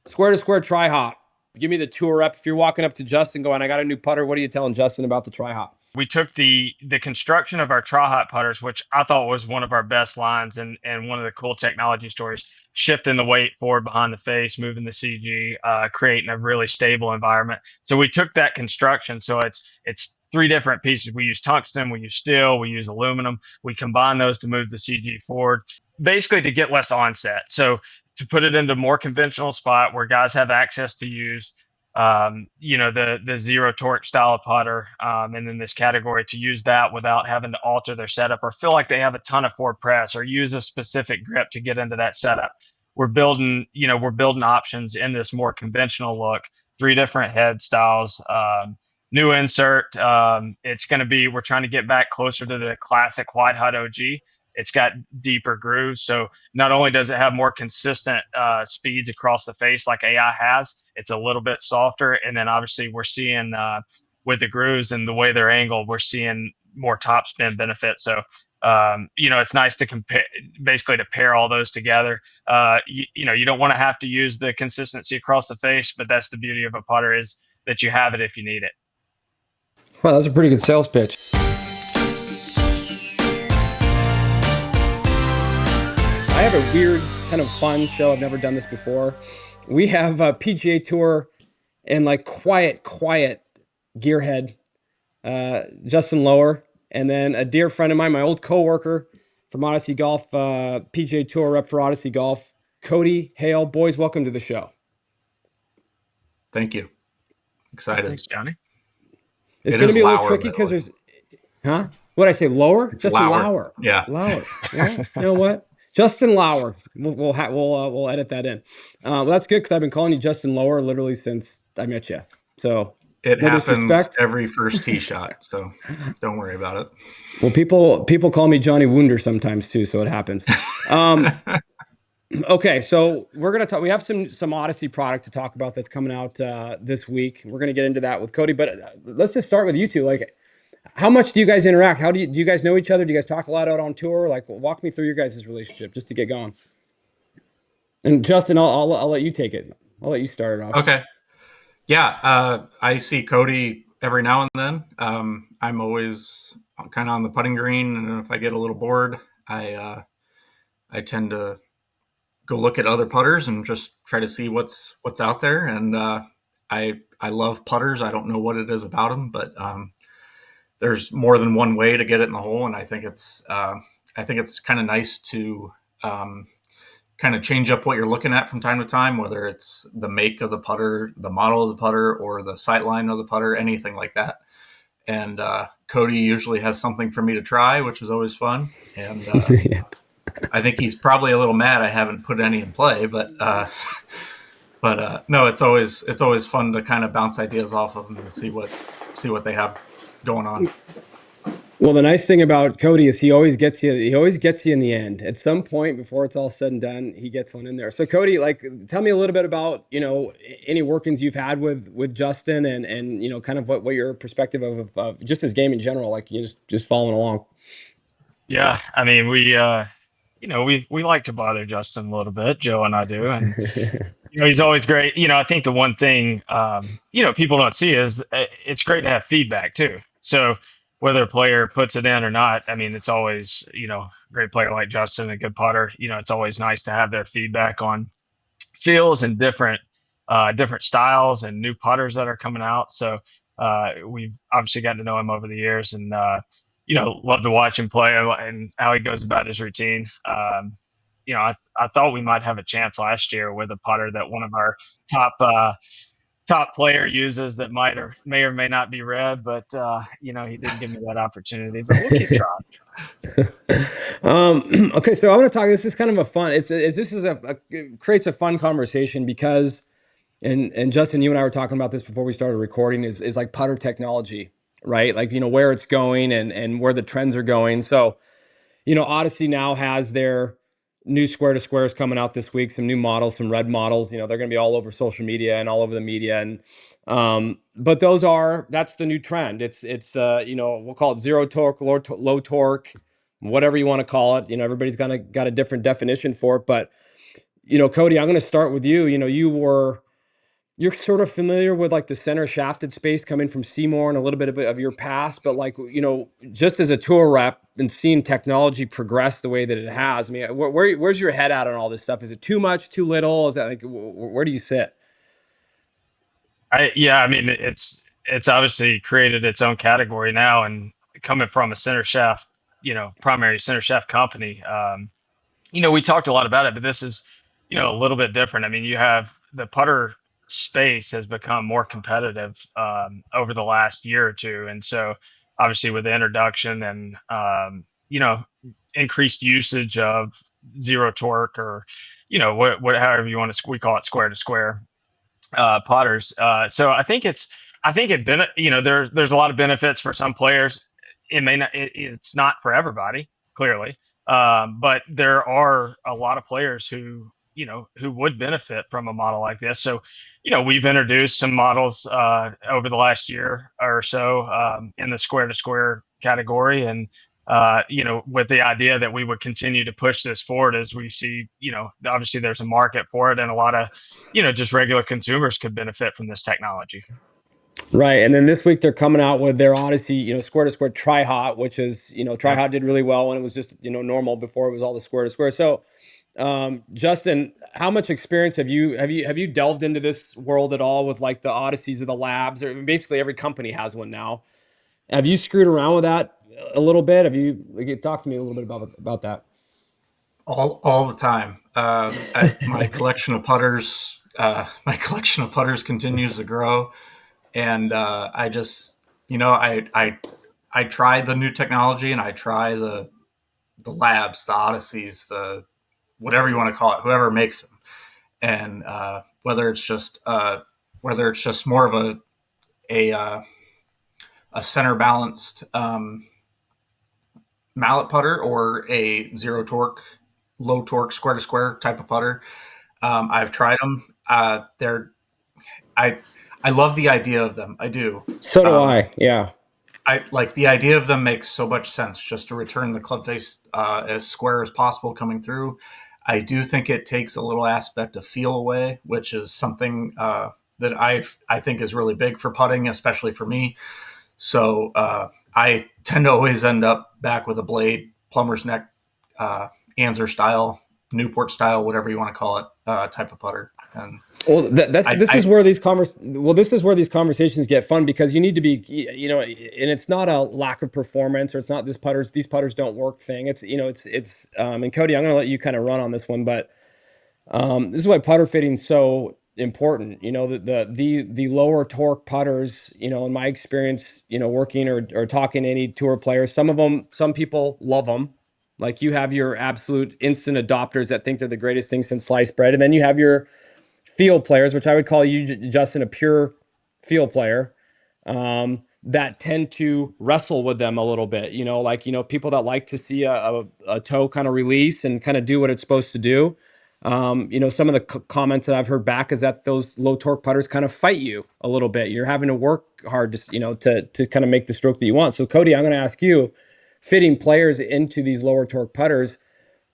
Square to square tri hop. Give me the tour rep. If you're walking up to Justin going, I got a new putter, what are you telling Justin about the tri hop? We took the construction of our tri-hop putters, which I thought was one of our best lines and one of the cool technology stories, shifting the weight forward behind the face, moving the CG, creating a really stable environment. So we took that construction. So it's three different pieces. We use tungsten, we use steel, we use aluminum. We combine those to move the CG forward, basically to get less onset. So to put it into a more conventional spot where guys have access to use the zero torque style of putter, and in this category to use that without having to alter their setup or feel like they have a ton of forward press or use a specific grip to get into that setup. We're building options in this more conventional look, three different head styles, new insert. We're trying to get back closer to the classic white hot OG. It's got deeper grooves. So not only does it have more consistent speeds across the face like AI has, it's a little bit softer. And then obviously we're seeing with the grooves and the way they're angled, we're seeing more top spin benefits. So, it's nice to compare, basically to pair all those together. You don't want to have to use the consistency across the face, but that's the beauty of a putter is that you have it if you need it. Well, that's a pretty good sales pitch. I have a weird kind of fun show. I've never done this before. We have a PGA Tour and like quiet gearhead, Justin Lower, and then a dear friend of mine, my old coworker from Odyssey Golf, PGA Tour rep for Odyssey Golf, Cody, Hale. Boys, welcome to the show. Thank you. Excited. Thanks, Johnny. It's going to be a little tricky because there's, what did I say? Lower? It's Justin Lauer. Lauer. Yeah. Lauer. Well, you know what? Justin Lauer. We'll edit that in. Well, that's good because I've been calling you Justin Lower literally since I met you. So it no happens disrespect. Every first tee shot, so don't worry about it. Well, people call me Johnny Wunder sometimes too, so it happens. Okay, so we're gonna talk. We have some Odyssey product to talk about that's coming out this week. We're gonna get into that with Cody, but let's just start with you two. Like, how much do you guys interact? Do you guys know each other? Do you guys talk a lot out on tour? Like, walk me through your guys' relationship just to get going. And Justin, I'll let you take it. I'll let you start it off. Okay. Yeah, I see Cody every now and then. I'm always kind of on the putting green, and if I get a little bored, I tend to go look at other putters and just try to see what's out there. And I love putters. I don't know what it is about them, but there's more than one way to get it in the hole, and I think it's kind of nice to kind of change up what you're looking at from time to time, whether it's the make of the putter, the model of the putter, or the sight line of the putter, anything like that. And Cody usually has something for me to try, which is always fun. And Yeah. I think he's probably a little mad I haven't put any in play, but no, it's always fun to kind of bounce ideas off of them and see what they have going on. Well, the nice thing about Cody is he always gets you in the end. At some point before it's all said and done, he gets one in there. So Cody, like, tell me a little bit about, any workings you've had with Justin and kind of what your perspective of just his game in general, like you just following along. Yeah, I mean, we like to bother Justin a little bit, Joe and I do, and he's always great. I think the one thing people don't see is it's great to have feedback too. So whether a player puts it in or not, I mean, it's always a great player like Justin, a good putter. It's always nice to have their feedback on feels and different styles and new putters that are coming out. So we've obviously gotten to know him over the years, and love to watch him play and how he goes about his routine. I thought we might have a chance last year with a putter that one of our top player uses that may or may not be red, but he didn't give me that opportunity. But we'll keep trying. Okay, so I want to talk. This is kind of a fun. It creates a fun conversation because, and Justin, you and I were talking about this before we started recording. Is like putter technology. Right? Like, where it's going and where the trends are going. So, Odyssey now has their new square to squares coming out this week, some new models, some red models, they're going to be all over social media and all over the media. And, but that's the new trend. It's we'll call it zero torque, low torque, whatever you want to call it. Everybody's got a different definition for it, but Cody, I'm going to start with you. You're sort of familiar with like the center shafted space coming from Seymour and a little bit of your past, but like, just as a tour rep and seeing technology progress the way that it has, I mean, where's your head at on all this stuff? Is it too much, too little? Is that like, where do you sit? I mean, it's obviously created its own category now, and coming from a center shaft, primary center shaft company, we talked a lot about it, but this is, a little bit different. I mean, you have the putter space has become more competitive over the last year or two, and so obviously with the introduction and increased usage of zero torque, or however you want to, we call it square to square putters. So I think there's a lot of benefits for some players. It may not, it's not for everybody, clearly. But there are a lot of players who would benefit from a model like this. So, we've introduced some models over the last year or so in the square to square category, and with the idea that we would continue to push this forward as we see, obviously there's a market for it, and a lot of, just regular consumers could benefit from this technology. Right. And then this week they're coming out with their Odyssey, square to square tri hot, which is, tri Yep. hot did really well when it was just, normal before it was all the square to square. So, Justin, how much experience have you delved into this world at all with like the Odysseys or the labs, or basically every company has one now? Have you screwed around with that a little bit? Have you talk to me a little bit about that? All the time. My collection of putters, continues to grow, and I just, I try the new technology, and I try the labs, the Odysseys, the whatever you want to call it, whoever makes them, and whether it's just more of a center balanced mallet putter, or a zero torque, low torque, square to square type of putter. I've tried them. I love the idea of them. I do. So do I. Yeah. I like the idea of them, makes so much sense, just to return the club face as square as possible coming through. I do think it takes a little aspect of feel away, which is something that I think is really big for putting, especially for me. So I tend to always end up back with a blade, plumber's neck, Anser style, Newport style, whatever you want to call it, type of putter. And this is where these conversations get fun, because you need to be, and it's not a lack of performance, or it's not these putters don't work thing. It's, and Cody, I'm going to let you kind of run on this one, but this is why putter fitting is so important. The lower torque putters, in my experience, working or talking to any tour players, some people love them. Like, you have your absolute instant adopters that think they're the greatest thing since sliced bread, and then you have your field players, which I would call you, Justin, a pure field player, that tend to wrestle with them a little bit. People that like to see a toe kind of release and kind of do what it's supposed to do. Some of the comments that I've heard back is that those low torque putters kind of fight you a little bit. You're having to work hard to kind of make the stroke that you want. So Cody, I'm going to ask you, fitting players into these lower torque putters,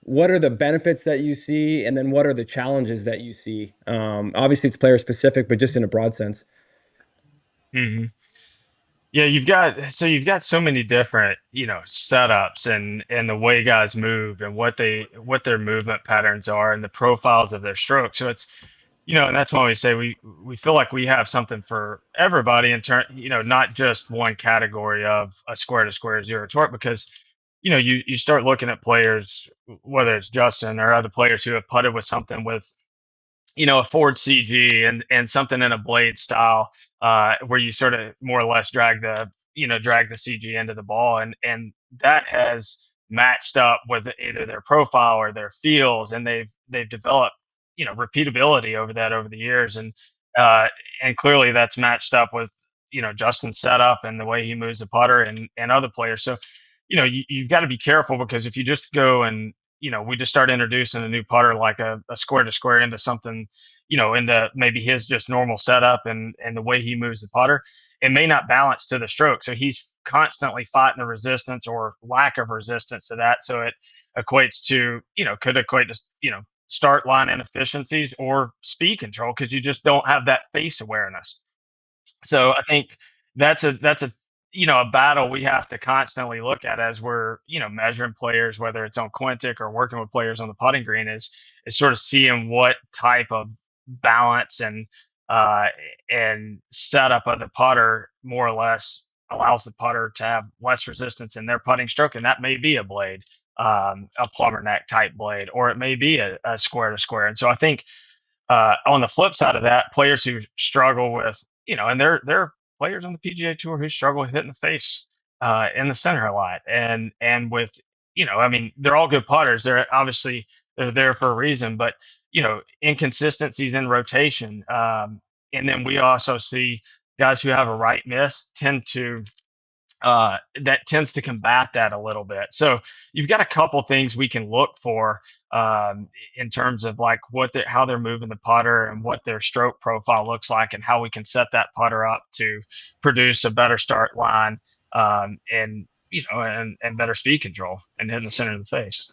what are the benefits that you see, and then what are the challenges that you see? Obviously it's player specific, but just in a broad sense. hmm Yeah, you've got so many different, setups, and the way guys move, and what their movement patterns are, and the profiles of their stroke. So it's, and that's why we say we feel like we have something for everybody, in turn, not just one category of a square to square zero torque, because you start looking at players, whether it's Justin or other players who have putted with something with, a forward CG, and something in a blade style, where you sort of more or less drag the CG into the ball, and that has matched up with either their profile or their feels, and they've developed, repeatability over the years, and clearly that's matched up with, Justin's setup and the way he moves the putter, and other players. So, you've got to be careful, because if you just go and, we just start introducing a new putter, like a square to square, into something, into maybe his just normal setup, and the way he moves the putter, it may not balance to the stroke. So he's constantly fighting the resistance or lack of resistance to that. So it equates to, could equate to, start line inefficiencies or speed control because you just don't have that face awareness. So I think that's a a battle we have to constantly look at as we're measuring players, whether it's on Quintic or working with players on the putting green, is sort of seeing what type of balance uh, and setup of the putter more or less allows the putter to have less resistance in their putting stroke, and that may be a blade, a plumber neck type blade, or it may be a square to square. And so I think on the flip side of that, players who struggle with, and there are players on the PGA Tour who struggle with hitting the face in the center a lot, and with, I mean, they're all good putters. They're there for a reason, but inconsistencies in rotation, and then we also see guys who have a right miss that tends to combat that a little bit. So you've got a couple things we can look for in terms of like how they're moving the putter and what their stroke profile looks like, and how we can set that putter up to produce a better start line, and better speed control and hit in the center of the face.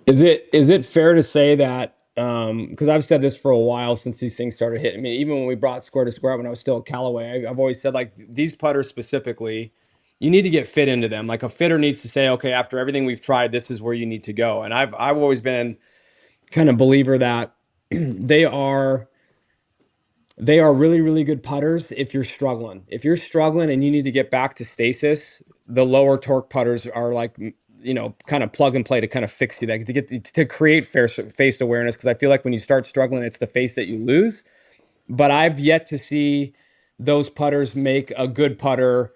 Is it fair to say that, because I've said this for a while since these things started hitting me, even when we brought square to square when I was still at Callaway, I've always said like these putters specifically, you need to get fit into them. Like a fitter needs to say, okay, after everything we've tried, this is where you need to go. And I've always been kind of believer that they are really, really good putters if you're struggling. If you're struggling and you need to get back to stasis, the lower torque putters are like, kind of plug and play to kind of fix you that to create face awareness. Because I feel like when you start struggling, it's the face that you lose. But I've yet to see those putters make a good putter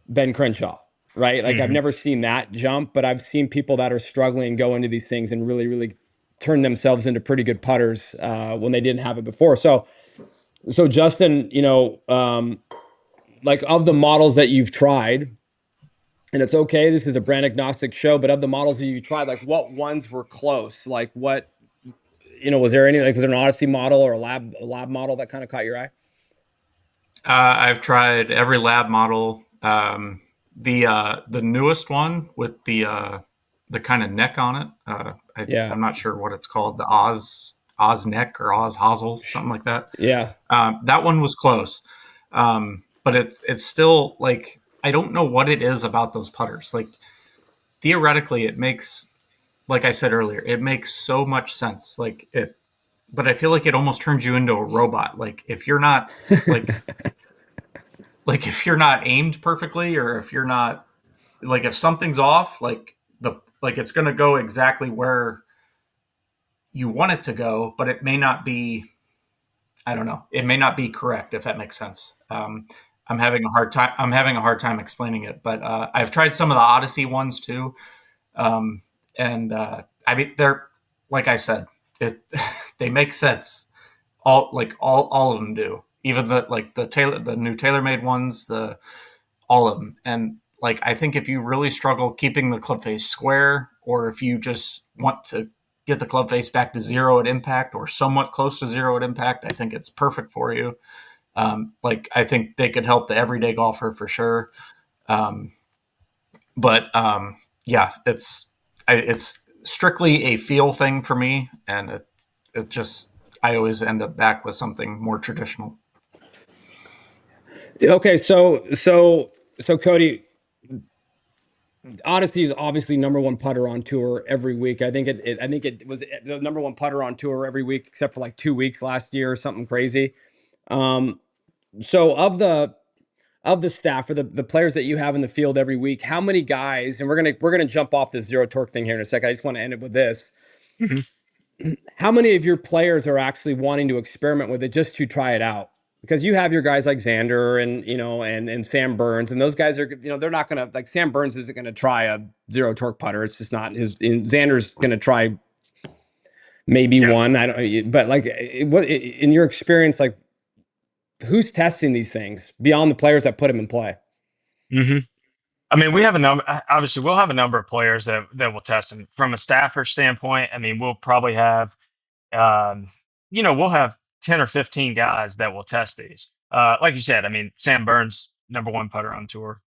Ben Crenshaw, right? Like I've Mm-hmm. never seen that jump, but I've seen people that are struggling go into these things and really, really turn themselves into pretty good putters when they didn't have it before. So Justin, like of the models that you've tried, and it's okay, this is a brand agnostic show, but of the models that you tried, like what ones were close? Like was there an Odyssey model or a lab model that kind of caught your eye? I've tried every lab model. The newest one with the kind of neck on it. Yeah. I'm not sure what it's called. The Oz neck or Oz hosel, something like that. Yeah. That one was close, but it's still like I don't know what it is about those putters. Like theoretically, it makes, like I said earlier, it makes so much sense. But I feel like it almost turns you into a robot. Like if you're not like like if you're not aimed perfectly, or if you're not like if something's off, like it's going to go exactly where you want it to go, but it may not be. I don't know. It may not be correct, if that makes sense. I'm having a hard time. I'm having a hard time explaining it, but I've tried some of the Odyssey ones too, and I mean they're like I said, they make sense. All of them do. Even the new TaylorMade ones, all of them. And like I think if you really struggle keeping the club face square, or if you just want to get the club face back to zero at impact or somewhat close to zero at impact, I think it's perfect for you. I think they could help the everyday golfer for sure. Yeah, it's strictly a feel thing for me, and it just I always end up back with something more traditional. Okay, so Cody, Odyssey is obviously number one putter on tour every week. I think it was the number one putter on tour every week except for like 2 weeks last year or something crazy. So of the staff or the players that you have in the field every week, how many guys? And we're gonna jump off this zero torque thing here in a second. I just want to end it with this. Mm-hmm. How many of your players are actually wanting to experiment with it just to try it out? Because you have your guys like Xander and Sam Burns, and those guys are, they're not gonna, like, Sam Burns isn't gonna try a zero torque putter. It's just not his. Xander's gonna try maybe Yeah. one. I don't. But like, what in your experience, like, who's testing these things beyond the players that put them in play? Mm-hmm. I mean, we have a number. Obviously, we'll have a number of players that will test them. From a staffer standpoint, I mean, we'll probably have, um, we'll have 10 or 15 guys that will test these. Like you said, I mean, Sam Burns, number one putter on tour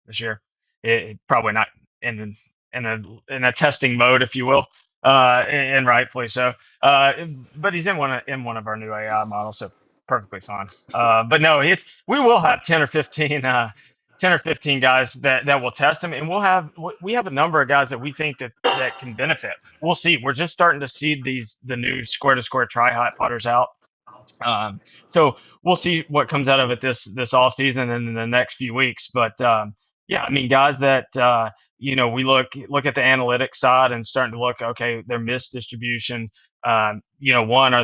this year. Probably not in a testing mode, if you will. and rightfully so. But he's in one of our new AI models, so perfectly fine. But no, we will have 10 or 15 guys that will test him, and we have a number of guys that we think that can benefit. We'll see. We're just starting to see the new square to square tri hot putters out. So we'll see what comes out of it this off season and in the next few weeks. But yeah, I mean, guys that we look at the analytics side and starting to look, okay, their missed distribution. One, are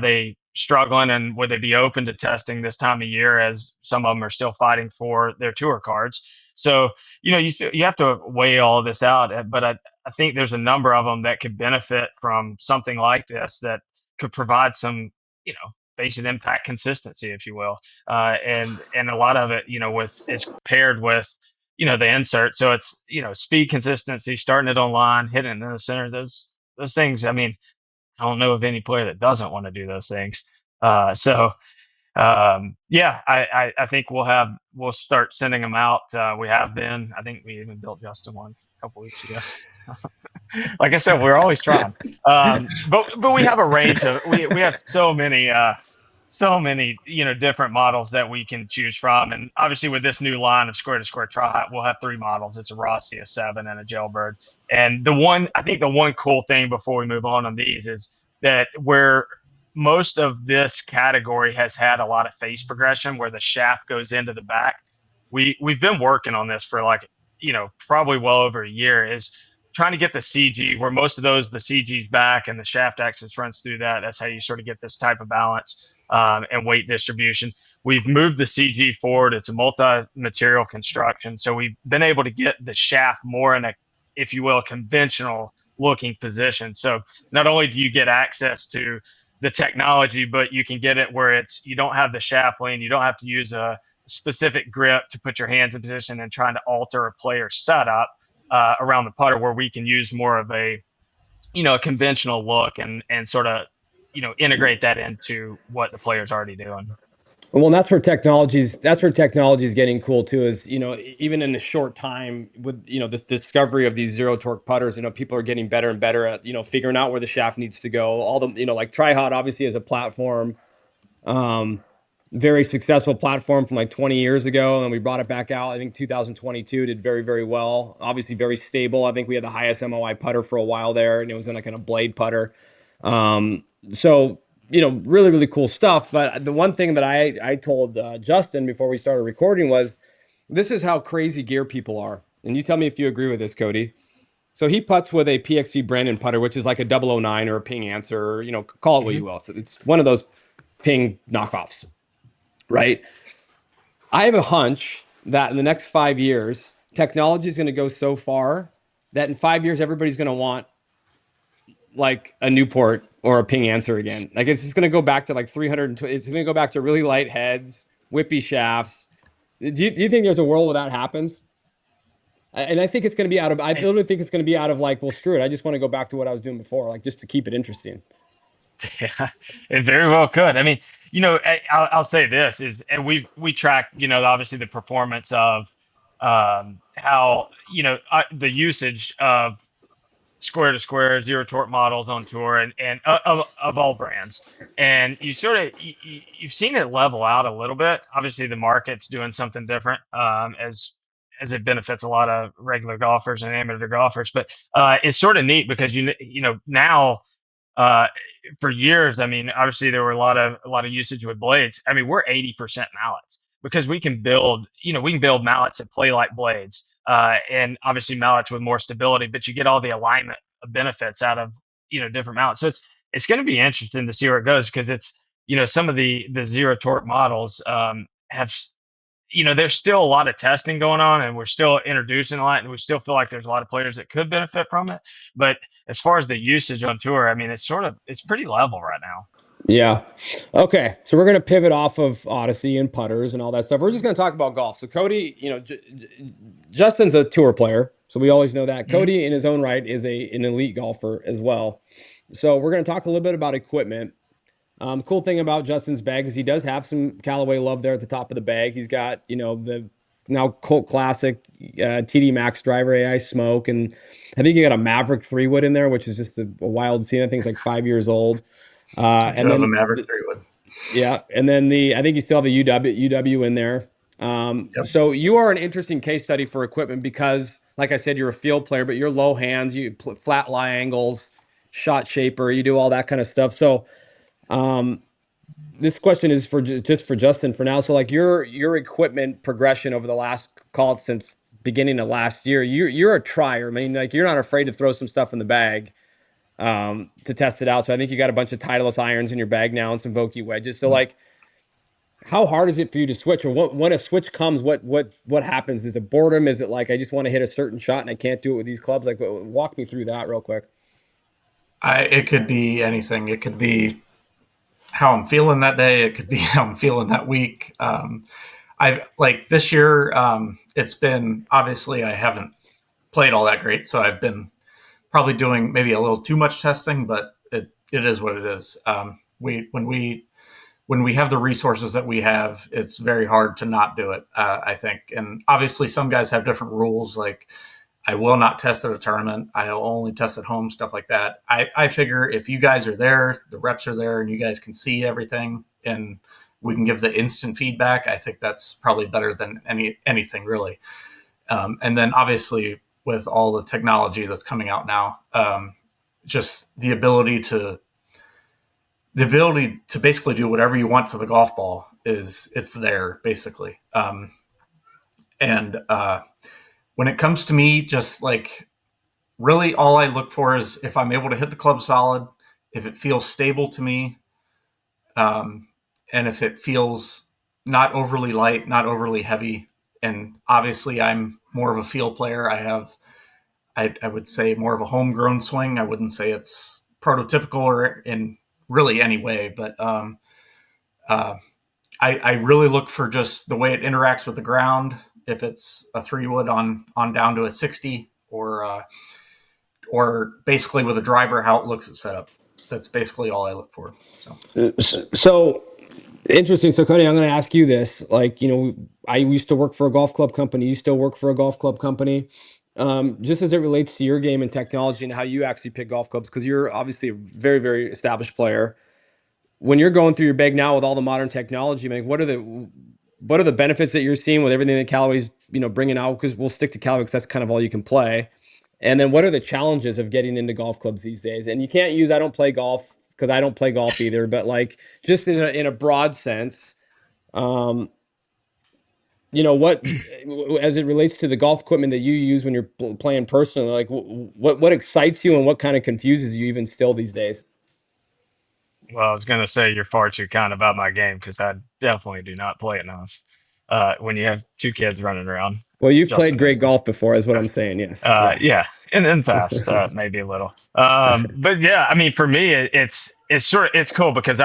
they struggling, and would they be open to testing this time of year, as some of them are still fighting for their tour cards? So you have to weigh all of this out. But I think there's a number of them that could benefit from something like this that could provide some basic impact consistency, if you will. And a lot of it, is paired with, the insert. So it's, speed consistency, starting it online, hitting it in the center, those things. I mean, I don't know of any player that doesn't want to do those things. Yeah, I think we'll start sending them out. We have been, I think we even built Justin one a couple weeks ago. Like I said, we're always trying. But we have a range of, we have so many, different models that we can choose from. And obviously with this new line of square to square tri, we'll have 3 models. It's a Rossi, a 7, and a Jailbird. And I think the one cool thing before we move on these is that where most of this category has had a lot of face progression where the shaft goes into the back. We've been working on this for probably well over a year, is trying to get the CG where most of the CG's back and the shaft axis runs through that. That's how you sort of get this type of balance and weight distribution. We've moved the CG forward. It's a multi-material construction. So we've been able to get the shaft more in a, if you will, conventional looking position. So not only do you get access to the technology, but you can get it where you don't have the shaft lean. You don't have to use a specific grip to put your hands in position and trying to alter a player's setup around the putter, where we can use more of a conventional look and sort of integrate that into what the player's already doing. Well, and that's where technology is getting cool too, is, even in a short time with, this discovery of these zero torque putters, people are getting better and better at, figuring out where the shaft needs to go. All the, like Tri-Hot obviously as a platform, very successful platform from like 20 years ago. And we brought it back out. I think 2022 did very, very well. Obviously very stable. I think we had the highest MOI putter for a while there, and it was in like a blade putter. So, really, really cool stuff. But the one thing that I told Justin before we started recording was, this is how crazy gear people are. And you tell me if you agree with this, Cody. So he putts with a PXG Brandon putter, which is like a 009 or a Ping Answer, or, call it what you will. So it's one of those Ping knockoffs, right? I have a hunch that in the next 5 years, technology is going to go so far that in 5 years, everybody's going to want like a Newport or a Ping Answer again. Like it's just going to go back to like 320. It's going to go back to really light heads, whippy shafts. Do you think there's a world where that happens? And I think it's going to be I literally think it's going to be out of like, well, screw it. I just want to go back to what I was doing before, like just to keep it interesting. Yeah, it very well could. I mean, I'll say this is, and we track, obviously the performance of how, the usage of square to square zero torque models on tour and of all brands. And you sort of, you've seen it level out a little bit. Obviously the market's doing something different, as it benefits a lot of regular golfers and amateur golfers, but it's sort of neat because, now, for years, I mean, obviously there were a lot of usage with blades. I mean, we're 80% mallets because we can build mallets that play like blades, and obviously mallets with more stability, but you get all the alignment benefits out of, different mallets. So it's going to be interesting to see where it goes, because it's, some of the zero torque models, have, there's still a lot of testing going on, and we're still introducing a lot, and we still feel like there's a lot of players that could benefit from it. But as far as the usage on tour, I mean, it's pretty level right now. Yeah. Okay. So we're going to pivot off of Odyssey and putters and all that stuff. We're just going to talk about golf. So Cody, Justin's a tour player, so we always know that. Mm-hmm. Cody in his own right is an elite golfer as well. So we're going to talk a little bit about equipment. Cool thing about Justin's bag is he does have some Callaway love there at the top of the bag. He's got, the now cult classic TD Max driver AI smoke, and I think you got a Maverick 3-wood in there, which is just a wild scene. I think it's like 5 years old. I do And have a then Maverick 3-wood. yeah, and then I think you still have a UW in there. Yep. So you are an interesting case study for equipment because, like I said, you're a field player, but you're low hands, you flat lie angles, shot shaper, you do all that kind of stuff. So this question is for just for Justin for now. So like your equipment progression over the last, call it since beginning of last year, you're a trier. I mean, like you're not afraid to throw some stuff in the bag to test it out. So I think you got a bunch of Titleist irons in your bag now and some Vokey wedges. So like, how hard is it for you to switch, or when a switch comes, what happens? Is it boredom? Is it like I just want to hit a certain shot and I can't do it with these clubs? Like, walk me through that real quick. It could be anything. It could be how I'm feeling that day. It could be how I'm feeling that week. I like this year. It's been, obviously I haven't played all that great, so I've been probably doing maybe a little too much testing, but it is what it is. When we have the resources that we have, it's very hard to not do it, I think. And obviously some guys have different rules. Like I will not test at a tournament. I'll only test at home, stuff like that. I figure if you guys are there, the reps are there, and you guys can see everything and we can give the instant feedback, I think that's probably better than anything really. And then obviously with all the technology that's coming out now, just the ability to basically do whatever you want to the golf ball it's there basically. And when it comes to me, just like really all I look for is if I'm able to hit the club solid, if it feels stable to me, and if it feels not overly light, not overly heavy. And obviously I'm more of a feel player. I would say more of a homegrown swing. I wouldn't say it's prototypical or in really any way, but I really look for just the way it interacts with the ground. If it's a 3-wood on down to a 60, or basically with a driver, how it looks at setup. That's basically all I look for. So interesting. So Cody, I'm going to ask you this. Like, I used to work for a golf club company. You still work for a golf club company. Just as it relates to your game and technology and how you actually pick golf clubs, because you're obviously a very, very established player. When you're going through your bag now with all the modern technology, like what are the benefits that you're seeing with everything that Callaway's bringing out? Because we'll stick to Callaway because that's kind of all you can play. And then what are the challenges of getting into golf clubs these days? And you can't use I don't play golf because I don't play golf either. But like just in a broad sense, what as it relates to the golf equipment that you use when you're playing personally, like what excites you and what kind of confuses you even still these days? Well, I was going to say you're far too kind about my game because I definitely do not play enough. When you have two kids running around, Well, you've played Justin great knows this. golf before, is what I'm saying. Yes. Yeah. Yeah, and then fast, maybe a little. But yeah, I mean, for me, it's cool because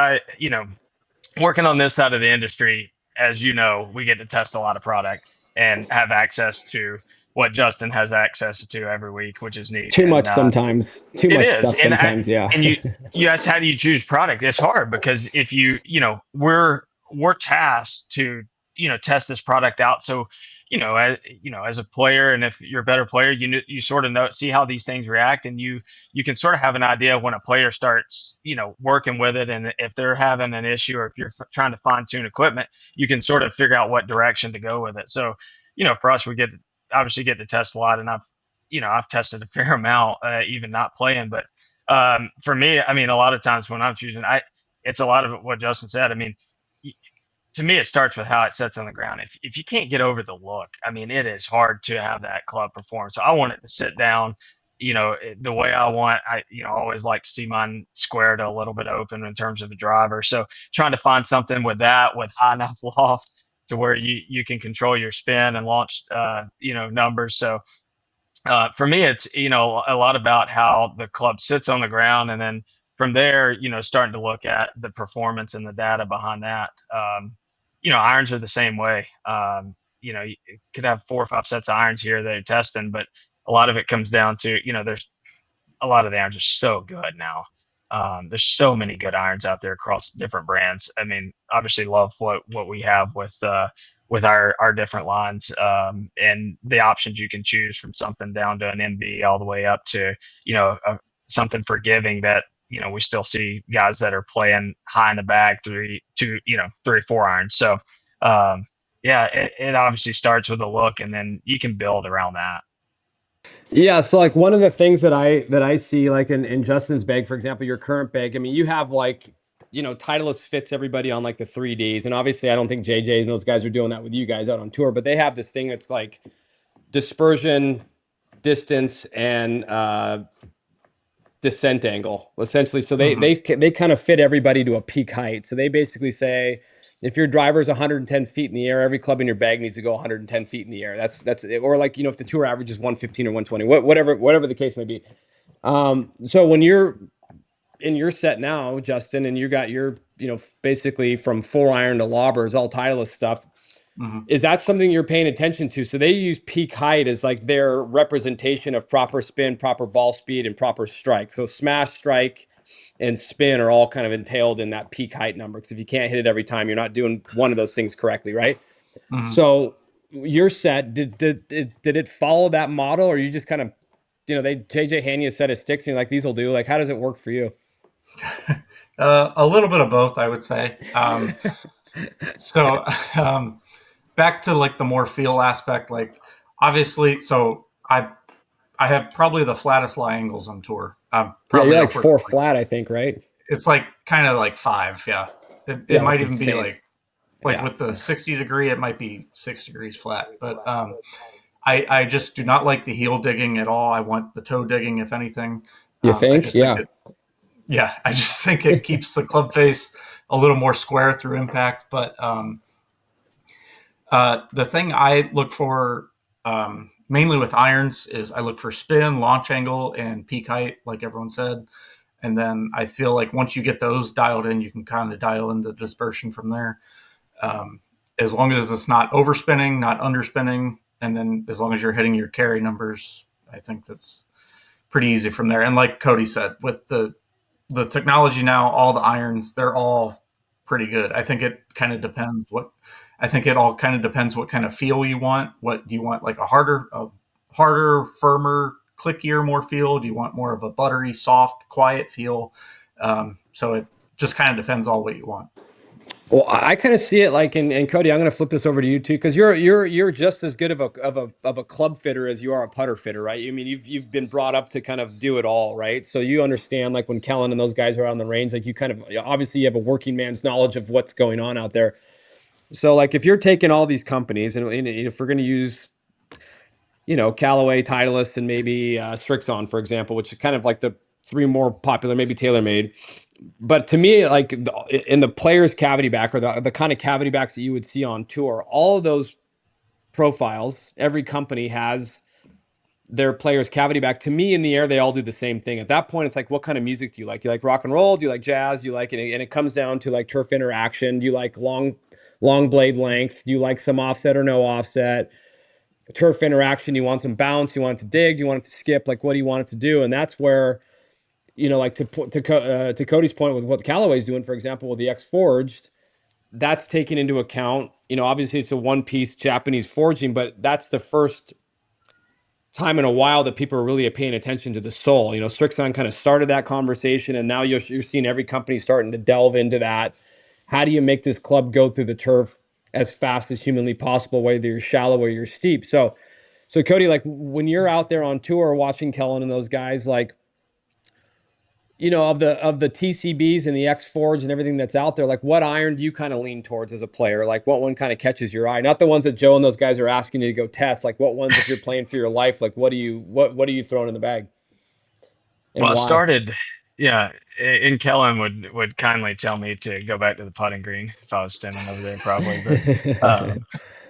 working on this side of the industry, as you know, we get to test a lot of product and have access to what Justin has access to every week, which is neat. Too And much sometimes. Too it much is, stuff sometimes. Yeah. and you asked how do you choose product? It's hard because if we're tasked to test this product out. So as a player, and if you're a better player, you sort of see how these things react, and you can sort of have an idea when a player starts working with it, and if they're having an issue or if you're trying to fine tune equipment, you can sort of figure out what direction to go with it. So for us, we obviously get to test a lot, and I've tested a fair amount, even not playing. But for me, I mean, a lot of times when I'm choosing, it's a lot of what Justin said. I mean, to me, it starts with how it sits on the ground. If you can't get over the look, I mean, it is hard to have that club perform. So I want it to sit down, the way I want. I always like to see mine squared a little bit open in terms of the driver. So trying to find something with high enough loft to where you can control your spin and launch, numbers. So for me, it's a lot about how the club sits on the ground, and then from there, starting to look at the performance and the data behind that. Irons are the same way. You could have 4 or 5 sets of irons here that you're testing, but a lot of it comes down to there's a lot of the irons are so good now. There's so many good irons out there across different brands. I mean, obviously love what we have with with our different lines, and the options you can choose from something down to an MB all the way up to, something forgiving that, we still see guys that are playing high in the bag, 3 or 4 irons. So, yeah, it obviously starts with a look, and then you can build around that. Yeah, so like one of the things that I see like in Justin's bag, for example, your current bag, I mean, you have like, Titleist fits everybody on like the 3Ds. And obviously I don't think JJ's and those guys are doing that with you guys out on tour, but they have this thing that's like dispersion, distance, and descent angle, essentially. So they kind of fit everybody to a peak height. So they basically say, if your driver is 110 feet in the air, every club in your bag needs to go 110 feet in the air. That's or like, if the tour average is 115 or 120, whatever the case may be. So when you're in your set now, Justin, and you got your, basically from 4-iron to lobbers, all Titleist stuff, is that something you're paying attention to? So they use peak height as like their representation of proper spin, proper ball speed, and proper strike. So smash, strike, and spin are all kind of entailed in that peak height number. Because if you can't hit it every time, you're not doing one of those things correctly, right? So your set, did it follow that model, or you just kind of, JJ hand you a set of sticks and you're like, these will do? Like, how does it work for you? A little bit of both, I would say. So back to like the more feel aspect, like obviously, so I have probably the flattest lie angles on tour. Yeah, Probably you're like 4 flat, I think, right? It's like kind of like 5. Yeah. It Yeah, might that's even be insane. like Yeah. with the 60 degree, it might be 6 degrees flat. But I just do not like the heel digging at all. I want the toe digging, if anything. You I think? just think Yeah. I just think it keeps the club face a little more square through impact. But the thing I look for mainly with irons is I look for spin, launch angle, and peak height, like everyone said. And then I feel like once you get those dialed in, you can kind of dial in the dispersion from there. As long as it's not overspinning, not underspinning, and then as long as you're hitting your carry numbers, I think that's pretty easy from there. And like Cody said, with the technology now, all the irons, they're all pretty good. I think it kind of depends all kind of depends what kind of feel you want. What do you want? Like a harder, firmer, clickier, more feel? Do you want more of a buttery, soft, quiet feel? So it just kind of depends all what you want. Well, I kind of see it like, and Cody, I'm going to flip this over to you too, because you're just as good of a club fitter as you are a putter fitter, right? I mean, you've been brought up to kind of do it all, right? So you understand, like when Kellen and those guys are out on the range, like you kind of obviously you have a working man's knowledge of what's going on out there. So like if you're taking all these companies, and if we're going to use, Callaway, Titleist, and maybe Strixon, for example, which is kind of like the 3 more popular, maybe TaylorMade. But to me, like in the player's cavity back, or the kind of cavity backs that you would see on tour, all of those profiles, every company has their player's cavity back. To me, in the air, they all do the same thing. At that point, it's like, what kind of music do you like? Do you like rock and roll? Do you like jazz? Do you like it? And it comes down to like turf interaction. Do you like long blade length? Do you like some offset or no offset? Turf interaction. You want some bounce? You want it to dig? Do you want it to skip? Like, what do you want it to do? And that's where, like to Cody's point with what Callaway's doing, for example, with the X Forged, that's taken into account. Obviously it's a one-piece Japanese forging, but that's the first time in a while that people are really paying attention to the sole. Strixon kind of started that conversation, and now you're seeing every company starting to delve into that. How do you make this club go through the turf as fast as humanly possible, whether you're shallow or you're steep? So Cody, like when you're out there on tour watching Kellen and those guys, like, of the TCBs and the X Forge and everything that's out there, like what iron do you kind of lean towards as a player? Like what one kind of catches your eye? Not the ones that Joe and those guys are asking you to go test. Like what ones, if you're playing for your life, like what are you throwing in the bag? And Well, I why? started, yeah, and Kellen would kindly tell me to go back to the putting green if I was standing over there, probably. But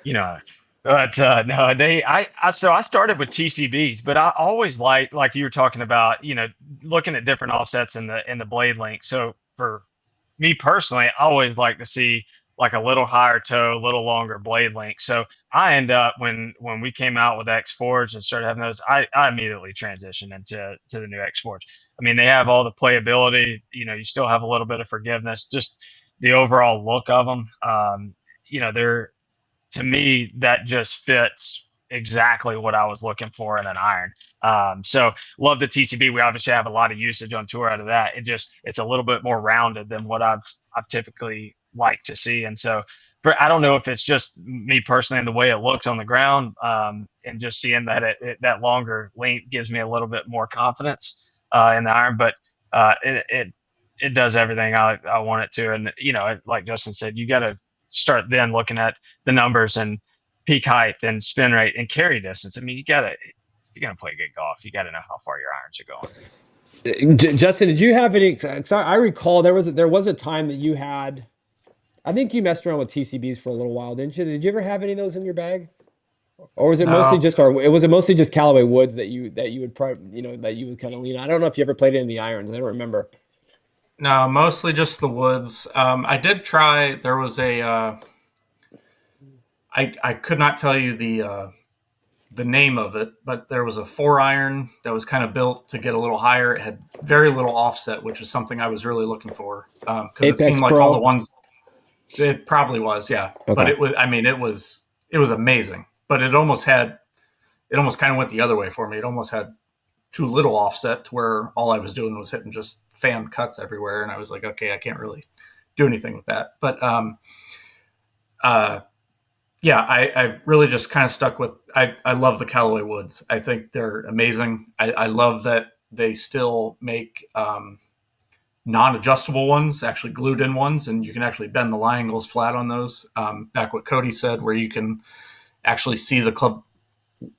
you know, no, so I started with TCBs, but I always like you were talking about, looking at different offsets in the blade length. So for me personally, I always like to see like a little higher toe, a little longer blade length. So I end up when we came out with X Forge and started having those, I immediately transitioned to the new X Forge. I mean, they have all the playability. You still have a little bit of forgiveness, just the overall look of them. They're to me, that just fits exactly what I was looking for in an iron. So love the TCB. We obviously have a lot of usage on tour out of that. It's a little bit more rounded than what I've typically liked to see. And so I don't know if it's just me personally and the way it looks on the ground, and just seeing that that longer length gives me a little bit more confidence in the iron, but it does everything I want it to. And like Justin said, you got to start then looking at the numbers and peak height and spin rate and carry distance. I mean, if you're gonna play good golf, you got to know how far your irons are going. Justin, did you have any? I recall there was a time that you had. I think you messed around with TCBs for a little while, didn't you? Did you ever have any of those in your bag, or was it mostly No, just was it mostly just Callaway Woods that you would that you would kind of lean on? I don't know if you ever played it in the irons. I don't remember. no, mostly just the woods. I did try. There was a. I could not tell you the name of it, but there was a 4-iron that was kind of built to get a little higher. It had very little offset, which is something I was really looking for, because it Apex seemed like Pro. all the ones. It probably was, yeah. Okay. But it was. I mean, it was amazing. But it almost kind of went the other way for me. It almost had too little offset to where all I was doing was hitting just fan cuts everywhere, and I was like, okay, I can't really do anything with that. But yeah, I really just kind of stuck with. I love the Callaway Woods. I think they're amazing. I love that they still make non-adjustable ones, actually glued-in ones, and you can actually bend the lie angles flat on those. Back what Cody said, where you can actually see the club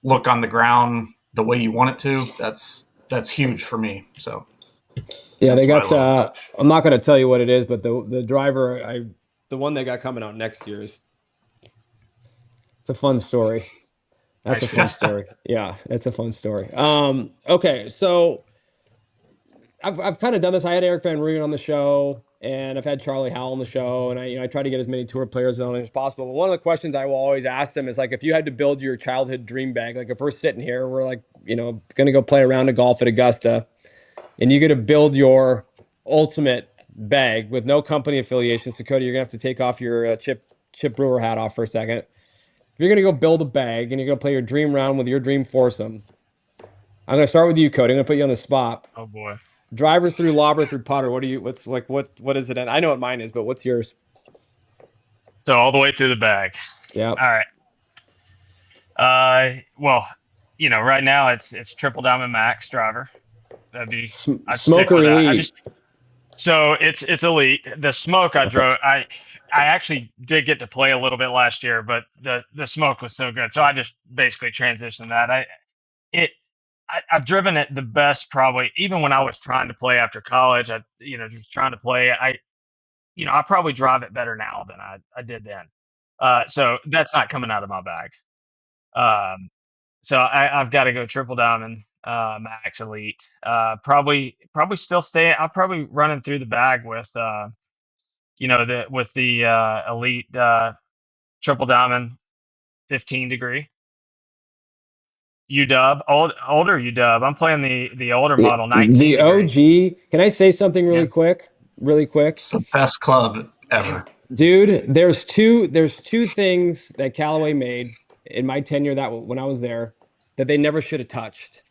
look on the ground the way you want it to. That's huge for me. So yeah, they got. I'm not going to tell you what it is, but the driver, the one they got coming out next year is. It's a fun story. That's a fun story. Yeah, it's a fun story. Okay, so I've kind of done this. I had Eric Van Rooyen on the show, and I've had Charlie Howell on the show, and I try to get as many tour players on as possible. But one of the questions I will always ask them is like, if you had to build your childhood dream bag, like if we're sitting here, we're like, going to go play a round of golf at Augusta, and you got to build your ultimate bag with no company affiliation. So Cody, you're gonna have to take off your Chip Brewer hat off for a second. If you're going to go build a bag and you're going to play your dream round with your dream foursome, I'm going to start with you, Cody. I'm going to put you on the spot. Oh boy. Driver through lobber through putter. What is it? I know what mine is, but what's yours? So all the way through the bag. Yeah. All right. Well, right now it's triple diamond max driver. That'd be Smoker elite. So it's elite. The smoke I drove, I actually did get to play a little bit last year, but the smoke was so good. So I just basically transitioned that. I've driven it the best probably, even when I was trying to play after college. Just trying to play. I probably drive it better now than I did then. So that's not coming out of my bag. So I've got to go triple diamond, max elite. Probably still stay. I'm probably running through the bag with the elite triple diamond 15 degree UW, older UW. I'm playing the older model 19 the degree. OG. Can I say something really quick? It's the best club ever, dude. There's two things that Callaway made in my tenure when I was there that they never should have touched.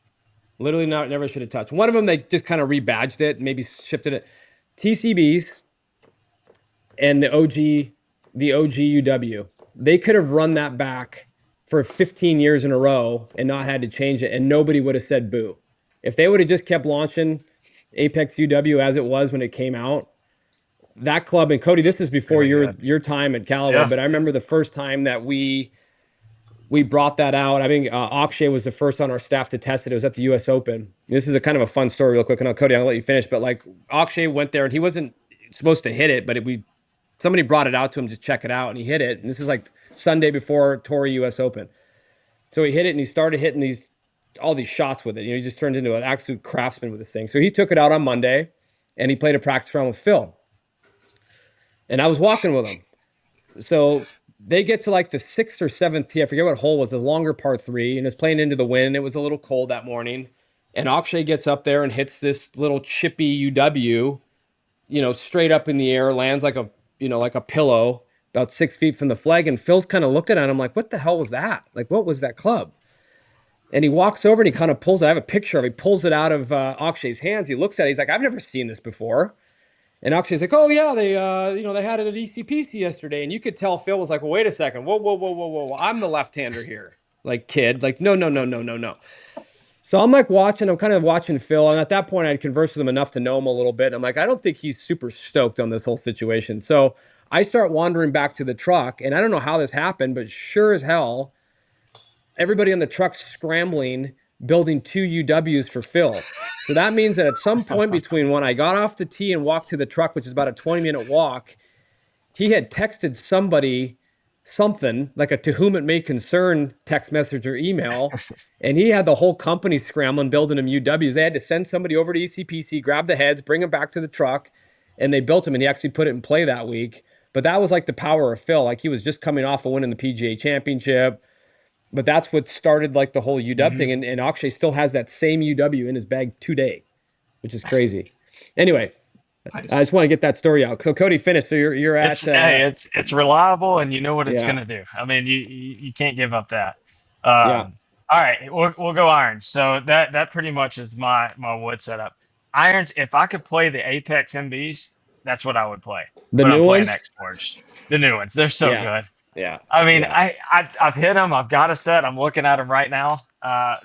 Literally never should have touched. One of them, they just kind of rebadged it, maybe shifted it. TCBs and the OG UW. They could have run that back for 15 years in a row and not had to change it, and nobody would have said boo. If they would have just kept launching Apex UW as it was when it came out, that club, and Cody, this is before your time at Callaway, but I remember the first time that we brought that out. I think Akshay was the first on our staff to test it. It was at the U.S. Open. This is a kind of a fun story real quick. And Cody, I'll let you finish. But like Akshay went there and he wasn't supposed to hit it, but somebody brought it out to him to check it out, and he hit it. And this is like Sunday before Torrey U.S. Open. So he hit it and he started hitting all these shots with it. He just turned into an absolute craftsman with this thing. So he took it out on Monday and he played a practice round with Phil. And I was walking with him. So they get to like the 6th or 7th tee. I forget what hole was. A longer par 3, and it's playing into the wind. It was a little cold that morning. And Akshay gets up there and hits this little chippy UW, straight up in the air, lands like a pillow, about 6 feet from the flag, and Phil's kind of looking at him like, what the hell was that? Like, what was that club? And he walks over and he kind of pulls it. I have a picture of it. He pulls it out of Akshay's hands. He looks at it. He's like, I've never seen this before. And Akshay's like, oh yeah, they had it at ECPC yesterday. And you could tell Phil was like, well, wait a second. Whoa, whoa, whoa, whoa, whoa. I'm the left-hander here. Like, kid. Like, no, no, no, no, no, no. So I'm like I'm kind of watching Phil. And at that point, I'd conversed with him enough to know him a little bit. I'm like, I don't think he's super stoked on this whole situation. So I start wandering back to the truck. And I don't know how this happened, but sure as hell, everybody on the truck's scrambling, building 2 UWs for Phil. So that means that at some point between when I got off the tee and walked to the truck, which is about a 20-minute walk, he had texted somebody something like a to whom it may concern text message or email, and he had the whole company scrambling, building them UWs. They had to send somebody over to ECPC, grab the heads, bring them back to the truck, and they built them, and he actually put it in play that week. But that was like the power of Phil. Like, he was just coming off of winning the PGA championship. But that's what started like the whole UW thing. And Akshay still has that same UW in his bag today, which is crazy. Anyway, nice. I just want to get that story out. So Cody, finish. So you're at it's reliable, and you know what it's gonna do. I mean, you can't give up that. All right, we'll go irons. So that pretty much is my wood setup. Irons, if I could play the Apex MBs, that's what I would play. The new ones? X-Forge. The new ones. They're so good. Yeah. I mean, I've hit them. I've got a set. I'm looking at them right now.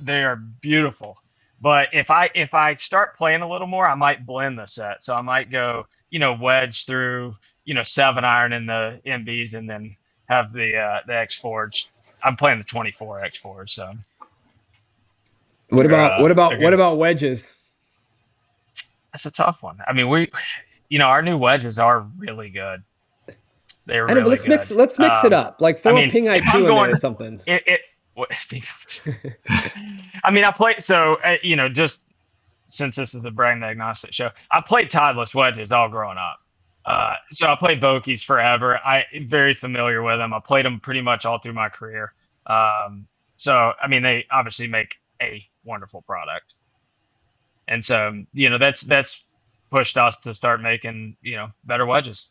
They are beautiful. But if I start playing a little more, I might blend the set. So I might go, wedge through, 7-iron in the MBs, and then have the X Forge. I'm playing the 24 X Forge. So. What about wedges? That's a tough one. I mean, our new wedges are really good. They're really good. Let's mix it up. Like throw a Ping I2 in there or something. I mean, I played, just since this is a brand agnostic show, I played Titleist wedges all growing up. So I played Vokies forever. I'm very familiar with them. I played them pretty much all through my career. So, I mean, they obviously make a wonderful product. And so, that's pushed us to start making, better wedges.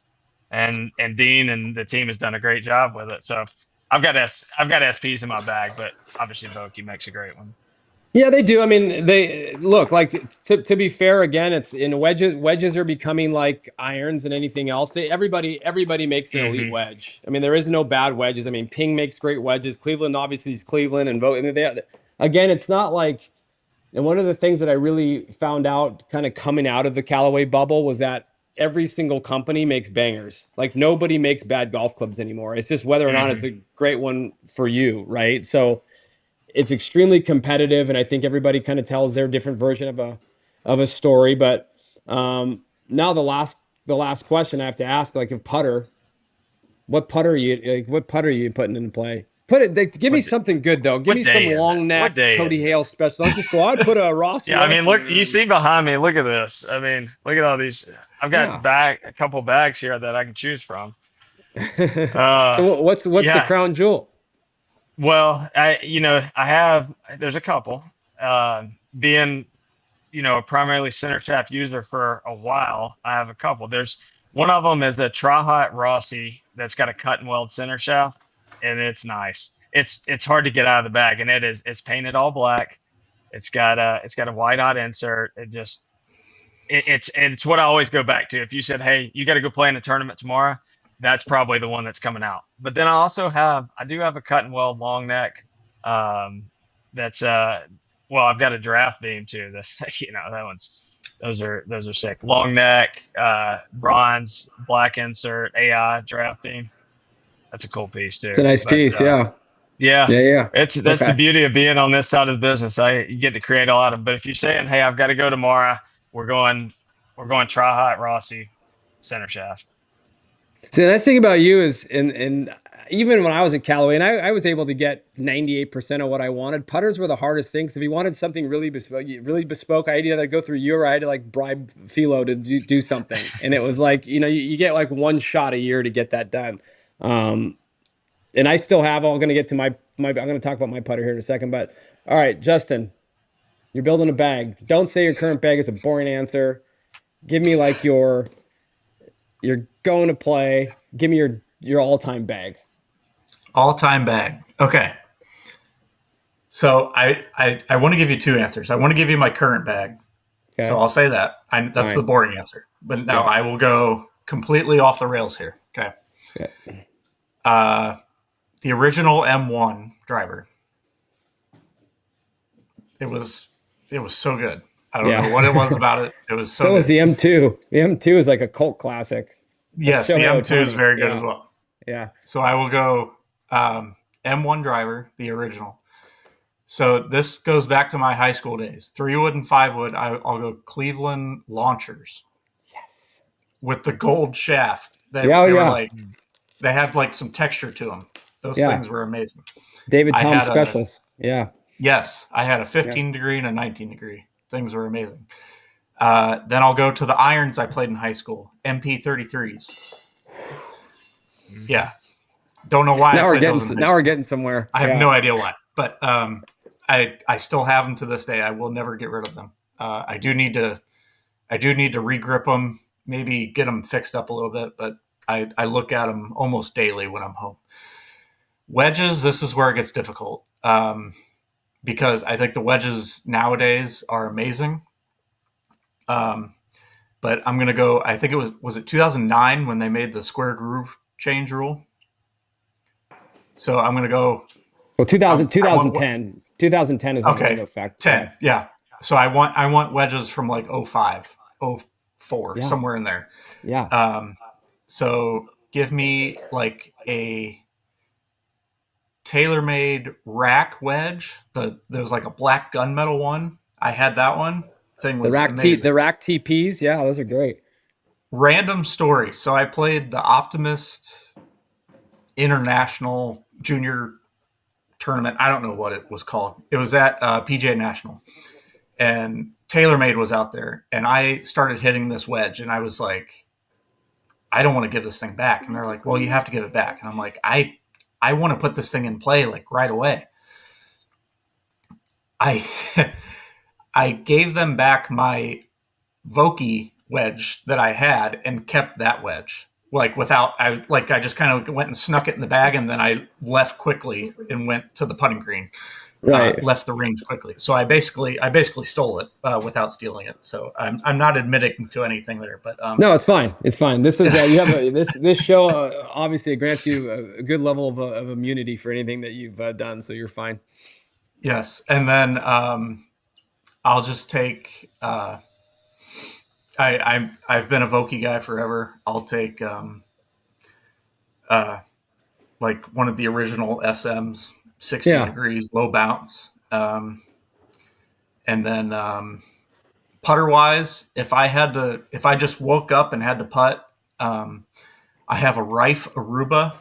And Dean and the team has done a great job with it. So I've got SPs in my bag, but obviously Vokey makes a great one. Yeah, they do. I mean, they look like, to be fair, again, it's in wedges are becoming like irons and anything else. Everybody makes an elite wedge. I mean, there is no bad wedges. I mean, Ping makes great wedges. Cleveland obviously is Cleveland, and again, it's not like. And one of the things that I really found out kind of coming out of the Callaway bubble was that every single company makes bangers. Like, nobody makes bad golf clubs anymore. It's just whether or not it's a great one for you, right? So it's extremely competitive, and I think everybody kind of tells their different version of a story. But now the last question I have to ask, like, what putter are you putting in play? Give me something good though. Give me some long neck Cody Hale special. Don't just go out and put a Ross. Yeah, I mean, look, you see behind me. Look at this. I mean, look at all these. I've got a couple bags here that I can choose from. So what's the crown jewel? Well, there's a couple. Being, a primarily center shaft user for a while, I have a couple. There's one of them is a Trahat Rossi that's got a cut and weld center shaft. And it's nice. It's hard to get out of the bag, and it's painted all black. It's got a white dot insert. It's what I always go back to. If you said, hey, you got to go play in a tournament tomorrow, that's probably the one that's coming out. But then I do have a cut and weld long neck. That's I've got a draft beam too. Those are sick. Long neck, bronze, black insert, AI draft beam. That's a cool piece too. It's a nice piece, yeah. Yeah. That's the beauty of being on this side of the business. You get to create a lot of them. But if you're saying, hey, I've got to go tomorrow, we're going Trahat Rossi center shaft. So the nice thing about you is, and even when I was at Callaway, and I was able to get 98% of what I wanted. Putters were the hardest thing. So if you wanted something really bespoke, I had to either go through you or I had to like bribe Philo to do something. And it was like, you get like one shot a year to get that done. And I still have, I'm going to get to I'm going to talk about my putter here in a second, but all right, Justin, you're building a bag. Don't say your current bag is a boring answer. Give me like you're going to play. Give me your your all-time bag. All-time bag. Okay. So I want to give you two answers. I want to give you my current bag. Okay. So I'll say that. That's Fine. the boring answer. But now Yeah. I will go completely off the rails here. Okay. Yeah. The original M1 driver. It was so good. I don't know what it was about it. It was so good. Was the M2. The M2 is like a cult classic. Yes, the M2 is very good as well. Yeah. So I will go M1 driver, the original. So this goes back to my high school days. 3-wood and 5-wood, I'll go Cleveland launchers. Yes. With the gold shaft. They had like some texture to them. Those things were amazing. David Tom specials. Yes, I had a 15 degree and a 19 degree. Things were amazing. Then I'll go to the irons I played in high school, MP33s. Yeah. Don't know why now we're getting somewhere. I have no idea why, but I still have them to this day. I will never get rid of them. I do need to regrip them, maybe get them fixed up a little bit, but I look at them almost daily when I'm home. Wedges, this is where it gets difficult because I think the wedges nowadays are amazing. But I'm going to go, I think was it 2009 when they made the square groove change rule? So I'm going to go. Well, 2010 is when it went into effect. 10. Yeah. So I want wedges from like 05, 04, somewhere in there. Yeah. So give me like a TaylorMade rack wedge. There was like a black gunmetal one. I had that one. Thing was amazing. The rack TPs. Yeah, those are great. Random story. So I played the Optimist International Junior Tournament. I don't know what it was called. It was at PGA National. And TaylorMade was out there. And I started hitting this wedge. And I was like, I don't want to give this thing back. And they're like, well, you have to give it back. And I'm like, I want to put this thing in play like right away. I gave them back my Vokey wedge that I had and kept that wedge. I just kind of went and snuck it in the bag, and then I left quickly and went to the putting green. Right. Left the range quickly. So I basically stole it without stealing it. So I'm not admitting to anything there, but no, it's fine. It's fine. This is you have this show obviously it grants you a good level of immunity for anything that you've done, so you're fine. Yes, and then I'll just take. I've been a Vokey guy forever. I'll take like one of the original SMs, 60 degrees, low bounce. And then putter wise, if I just woke up and had to putt, I have a Rife Aruba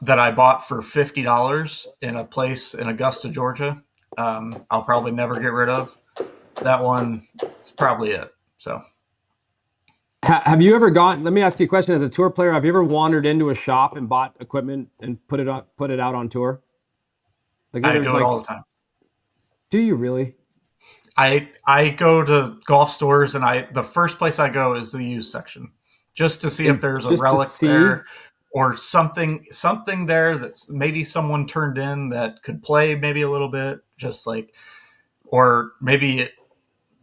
that I bought for $50 in a place in Augusta, Georgia. I'll probably never get rid of. That one is probably it. So, have you ever let me ask you a question as a tour player. Have you ever wandered into a shop and bought equipment and put it out on tour? Like, I do it all the time. Do you really? I go to golf stores and the first place I go is the used section just to see if there's a relic there or something there that's maybe someone turned in that could play maybe a little bit, just like, or maybe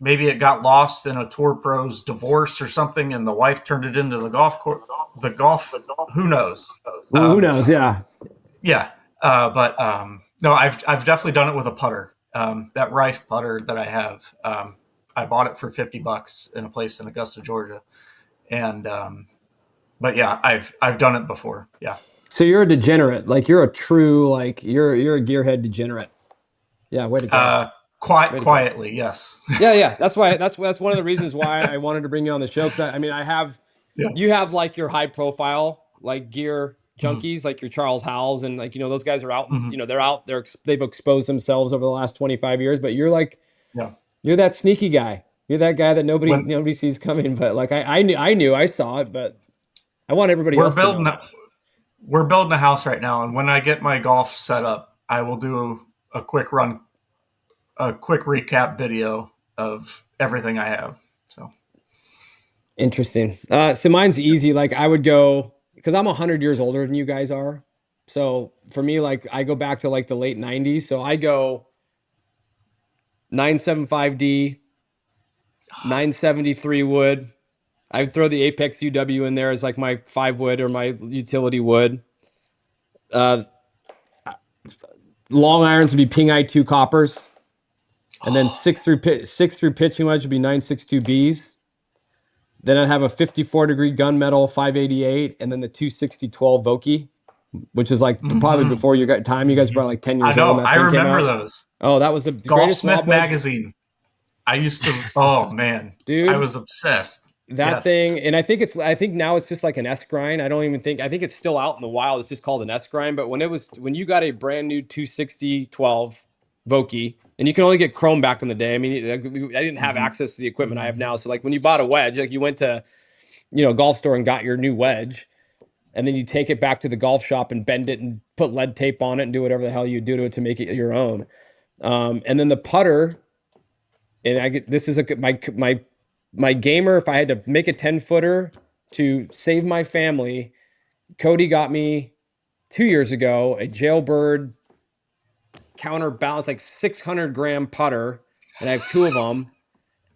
it got lost in a tour pro's divorce or something, and the wife turned it into the golf course. Who knows? Who knows? Yeah. Yeah. But no, I've definitely done it with a putter. That Rife putter that I have, I bought it for $50 in a place in Augusta, Georgia. And, but yeah, I've done it before. Yeah. So you're a degenerate, like you're a true, like you're a gearhead degenerate. Yeah. Way to go. Quietly, yes. Yeah. That's one of the reasons why I wanted to bring you on the show. Cause you have like your high profile, like gear junkies, like your Charles Howells, and like, those guys are out, they've exposed themselves over the last 25 years, but you're like, you're that sneaky guy. You're that guy that nobody sees coming. But like, I saw it, but I want everybody else to know. We're building a house right now. And when I get my golf set up, I will do a quick recap video of everything I have. So Interesting. So mine's easy. Like I would go because I'm 100 years older than you guys are. So for me, like I go back to like the late 90s. So I go 975D, 973 wood. I would throw the Apex UW in there as like my 5 wood or my utility wood. Uh, long irons would be Ping I2 coppers. And then six through pitching wedge would be 962Bs. Then I'd have a 54-degree gunmetal 588, and then the 260-12 Vokey, which is like probably before your time. You guys were probably like 10 I years old when know. that I thing came remember out. those. Oh, that was the greatest Golfsmith mob wedge. magazine. I used to. Oh man, Dude, I was obsessed. That thing, and I think now it's just like an S grind. I think it's still out in the wild. It's just called an S grind. But when you got a brand new 260-12 Vokey, and you can only get chrome back in the day. I mean, I didn't have access to the equipment I have now. So like when you bought a wedge, like you went to, golf store and got your new wedge, and then you take it back to the golf shop and bend it and put lead tape on it and do whatever the hell you do to it to make it your own. And then the putter, and this is my gamer. If I had to make a 10-footer to save my family, Cody got me 2 years ago a Jailbird counterbalance, like 600-gram putter, and I have two of them.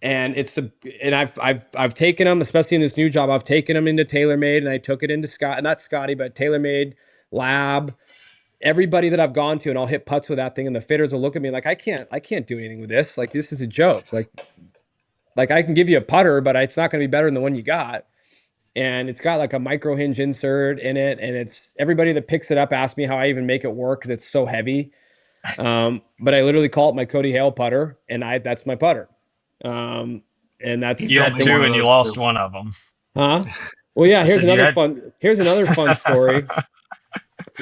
And I've taken them, especially in this new job. I've taken them into TaylorMade, and I took it into not Scotty, but TaylorMade Lab. Everybody that I've gone to, and I'll hit putts with that thing, and the fitters will look at me like, I can't do anything with this. Like, this is a joke. Like I can give you a putter, but it's not going to be better than the one you got. And it's got like a micro hinge insert in it, and it's everybody that picks it up asks me how I even make it work because it's so heavy. But I literally call it my Cody Hale putter, and that's my putter. And that's You had two and you lost one of them. Huh? Well, yeah. Here's another fun story.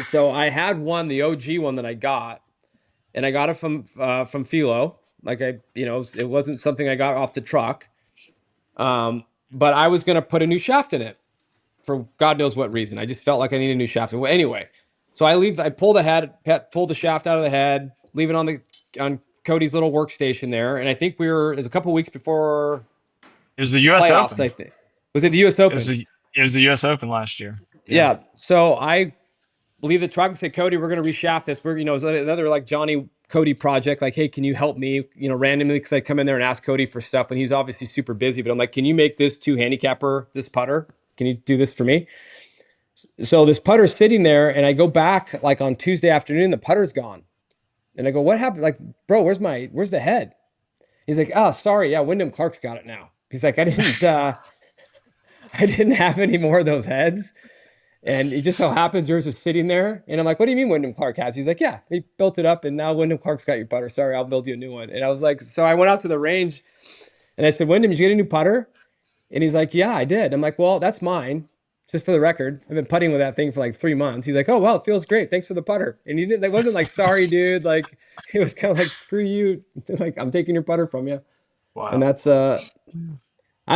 So I had the OG one that I got, and I got it from Philo. Like it wasn't something I got off the truck. But I was gonna put a new shaft in it for God knows what reason. I just felt like I needed a new shaft. Well, anyway, so I pull the shaft out of the head, leave it on Cody's little workstation there, and I think it was a couple weeks before it was the U.S. playoffs, Open. I think. Was it the U.S. Open? It was the U.S. Open last year. Yeah. So I leave the truck and say, Cody, we're going to reshaft this. It's another like Johnny Cody project. Like, hey, can you help me? Randomly, because I come in there and ask Cody for stuff, and he's obviously super busy. But I'm like, can you make this handicapper, this putter? Can you do this for me? So this putter's sitting there, and I go back like on Tuesday afternoon, the putter's gone. And I go, what happened? Like, bro, where's the head? He's like, oh, sorry. Yeah, Wyndham Clark's got it now. He's like, I didn't have any more of those heads. And it just so happens yours is sitting there. And I'm like, what do you mean Wyndham Clark has? He's like, yeah, he built it up, and now Wyndham Clark's got your putter. Sorry, I'll build you a new one. And I was like, so I went out to the range, and I said, Wyndham, did you get a new putter? And he's like, yeah, I did. I'm like, well, that's mine. Just for the record, I've been putting with that thing for like 3 months. He's like, oh, well, it feels great. Thanks for the putter. And he didn't, that wasn't like, sorry, dude. Like, it was kind of like, screw you. Like, I'm taking your putter from you. Wow. And that's, I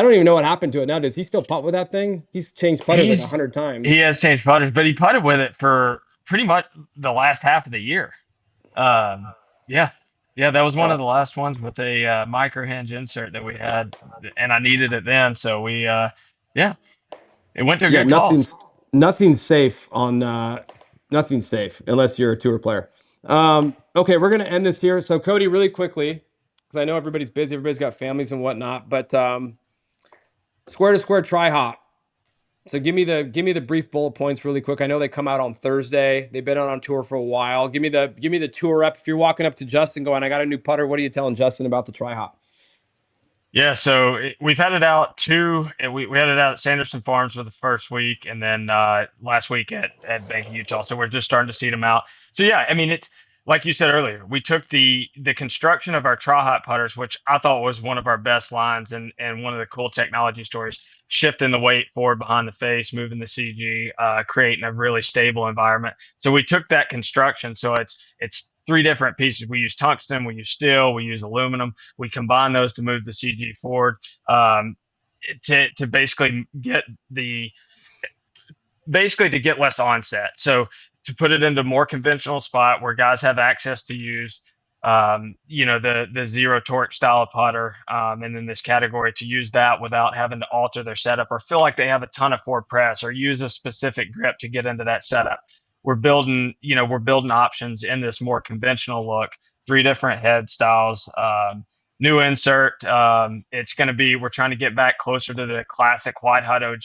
don't even know what happened to it now. Does he still putt with that thing? He's changed putters like 100 times. He has changed putters, but he putted with it for pretty much the last half of the year. Yeah, that was one of the last ones with a micro hinge insert that we had, and I needed it then. So we, it went to a good cause. Nothing's safe on nothing's safe unless you're a tour player. Okay, we're gonna end this here. So Cody, really quickly, because I know everybody's busy, everybody's got families and whatnot, but square to square try hot. So give me the brief bullet points really quick. I know they come out on Thursday. They've been on tour for a while. Give me the tour rep. If you're walking up to Justin going, I got a new putter, what are you telling Justin about the try hot? Yeah, so we've had it out we had it out at Sanderson Farms for the first week, and then last week at Bank of Utah. So we're just starting to seed them out. So yeah, I mean, it's like you said earlier, we took the construction of our try hot putters, which I thought was one of our best lines and one of the cool technology stories, shifting the weight forward behind the face, moving the CG, creating a really stable environment. So we took that construction. So it's 3 different pieces. We use tungsten, we use steel, we use aluminum. We combine those to move the CG forward to basically get less onset. So to put it into more conventional spot where guys have access to use, the zero torque style of putter, and then this category to use that without having to alter their setup or feel like they have a ton of forward press or use a specific grip to get into that setup. We're building options in this more conventional look, 3 different head styles, new insert. We're trying to get back closer to the classic White Hot OG.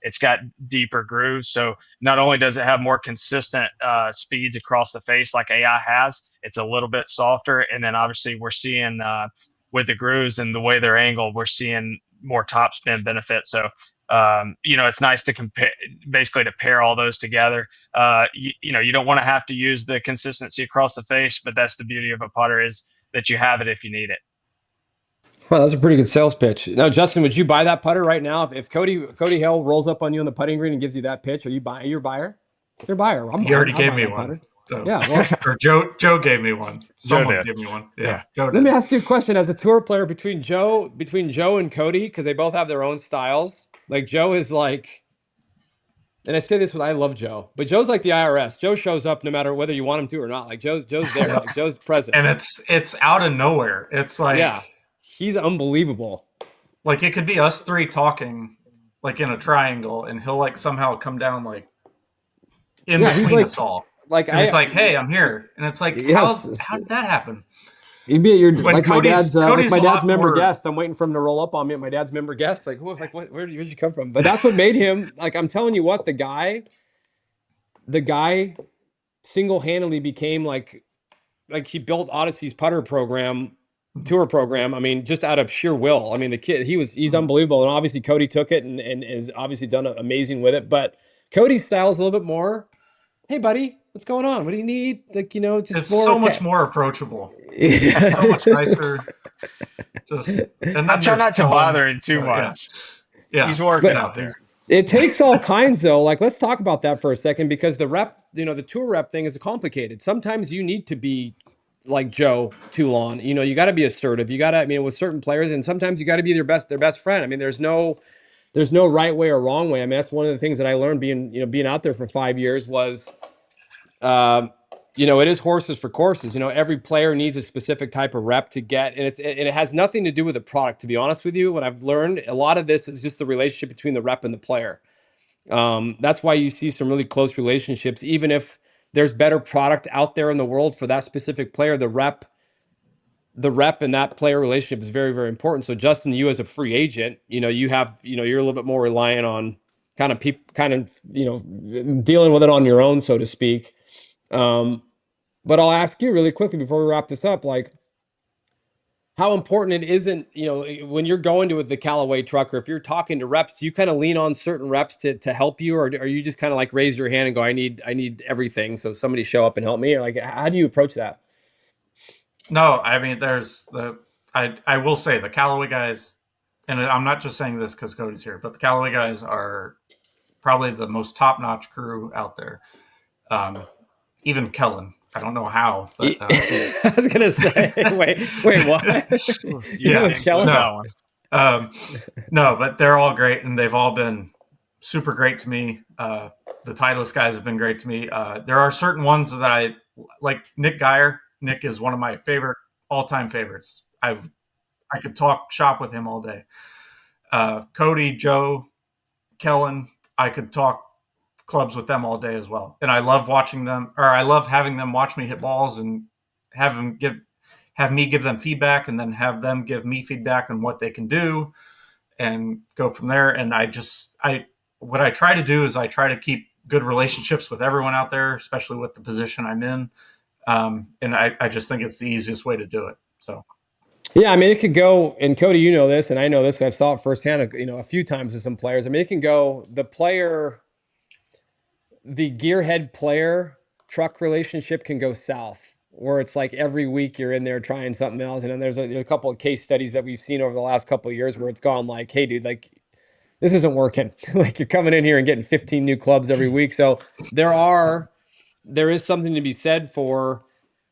It's got deeper grooves. So not only does it have more consistent speeds across the face like AI has, it's a little bit softer. And then obviously we're seeing with the grooves and the way they're angled, we're seeing more topspin benefits. So, it's nice to basically to pair all those together. You don't want to have to use the consistency across the face, but that's the beauty of a putter is that you have it if you need it. Well, that's a pretty good sales pitch. Now, Justin, would you buy that putter right now? If Cody Hale rolls up on you on the putting green and gives you that pitch, you're a buyer? You're a buyer. He already gave me one. So. Yeah, well, or Joe gave me one. Someone gave me one. Yeah. Joe did. Let me ask you a question. As a tour player, between Joe and Cody, because they both have their own styles. Like Joe is like, and I say this I love Joe, but Joe's like the IRS. Joe shows up no matter whether you want him to or not. Like Joe's there. Like Joe's present. And it's out of nowhere. It's like, yeah, he's unbelievable. Like it could be us 3 talking like in a triangle, and he'll like somehow come down like in between us all. Like and it's like, hey, I'm here, and it's like, yes, how did that happen? You'd be at your like Cody's my dad's member guest. I'm waiting for him to roll up on me at my dad's member guest. Like, where'd you come from? But that's what made him like. I'm telling you what, the guy single-handedly became like he built Odyssey's putter tour program. I mean, just out of sheer will. I mean, the kid, he's unbelievable, and obviously Cody took it and has obviously done amazing with it. But Cody's style is a little bit more, hey, buddy, what's going on? What do you need? Like, just it's so much more approachable. It's so much nicer. I try not to bother him too much. Yeah. He's working out there. It takes all kinds though. Like, let's talk about that for a second, because the rep, the tour rep thing is complicated. Sometimes you need to be like Joe Toulon. You got to be assertive. You got to, with certain players, and sometimes you got to be their best friend. I mean, there's no right way or wrong way. I mean, that's one of the things that I learned being out there for 5 years was, it is horses for courses. Every player needs a specific type of rep to get, and it has nothing to do with the product. To be honest with you, what I've learned, a lot of this is just the relationship between the rep and the player. That's why you see some really close relationships, even if there's better product out there in the world for that specific player. The rep and that player relationship is very, very important. So Justin, you as a free agent, you have, you're a little bit more reliant on dealing with it on your own, so to speak. But I'll ask you really quickly before we wrap this up, like how important it isn't, when you're going to the Callaway truck, or if you're talking to reps, you kind of lean on certain reps to help you, or you just kind of like raise your hand and go, I need everything. So somebody show up and help me. Or like, how do you approach that? No, I mean, I will say the Callaway guys, and I'm not just saying this because Cody's here, but the Callaway guys are probably the most top-notch crew out there. Even Kellen, I don't know how. But, I was gonna say, wait, what? Yeah, Kellen. No, but they're all great, and they've all been super great to me. The Titleist guys have been great to me. There are certain ones that I like. Nick Geyer. Nick is one of my all-time favorites. I could talk shop with him all day. Cody, Joe, Kellen, I could talk clubs with them all day as well. And I love watching them, or I love having them watch me hit balls and have me give them feedback, and then have them give me feedback on what they can do and go from there. And what I try to do is I try to keep good relationships with everyone out there, especially with the position I'm in. And I just think it's the easiest way to do it. So. Yeah, I mean, it could go, and Cody, you know this, and I know this, I've saw it firsthand, a few times with some players. I mean, it can go, the gearhead player truck relationship can go south, where it's like every week you're in there trying something else. And then there's a couple of case studies that we've seen over the last couple of years where it's gone like, hey, dude, like, this isn't working. Like, you're coming in here and getting 15 new clubs every week. So there is something to be said for,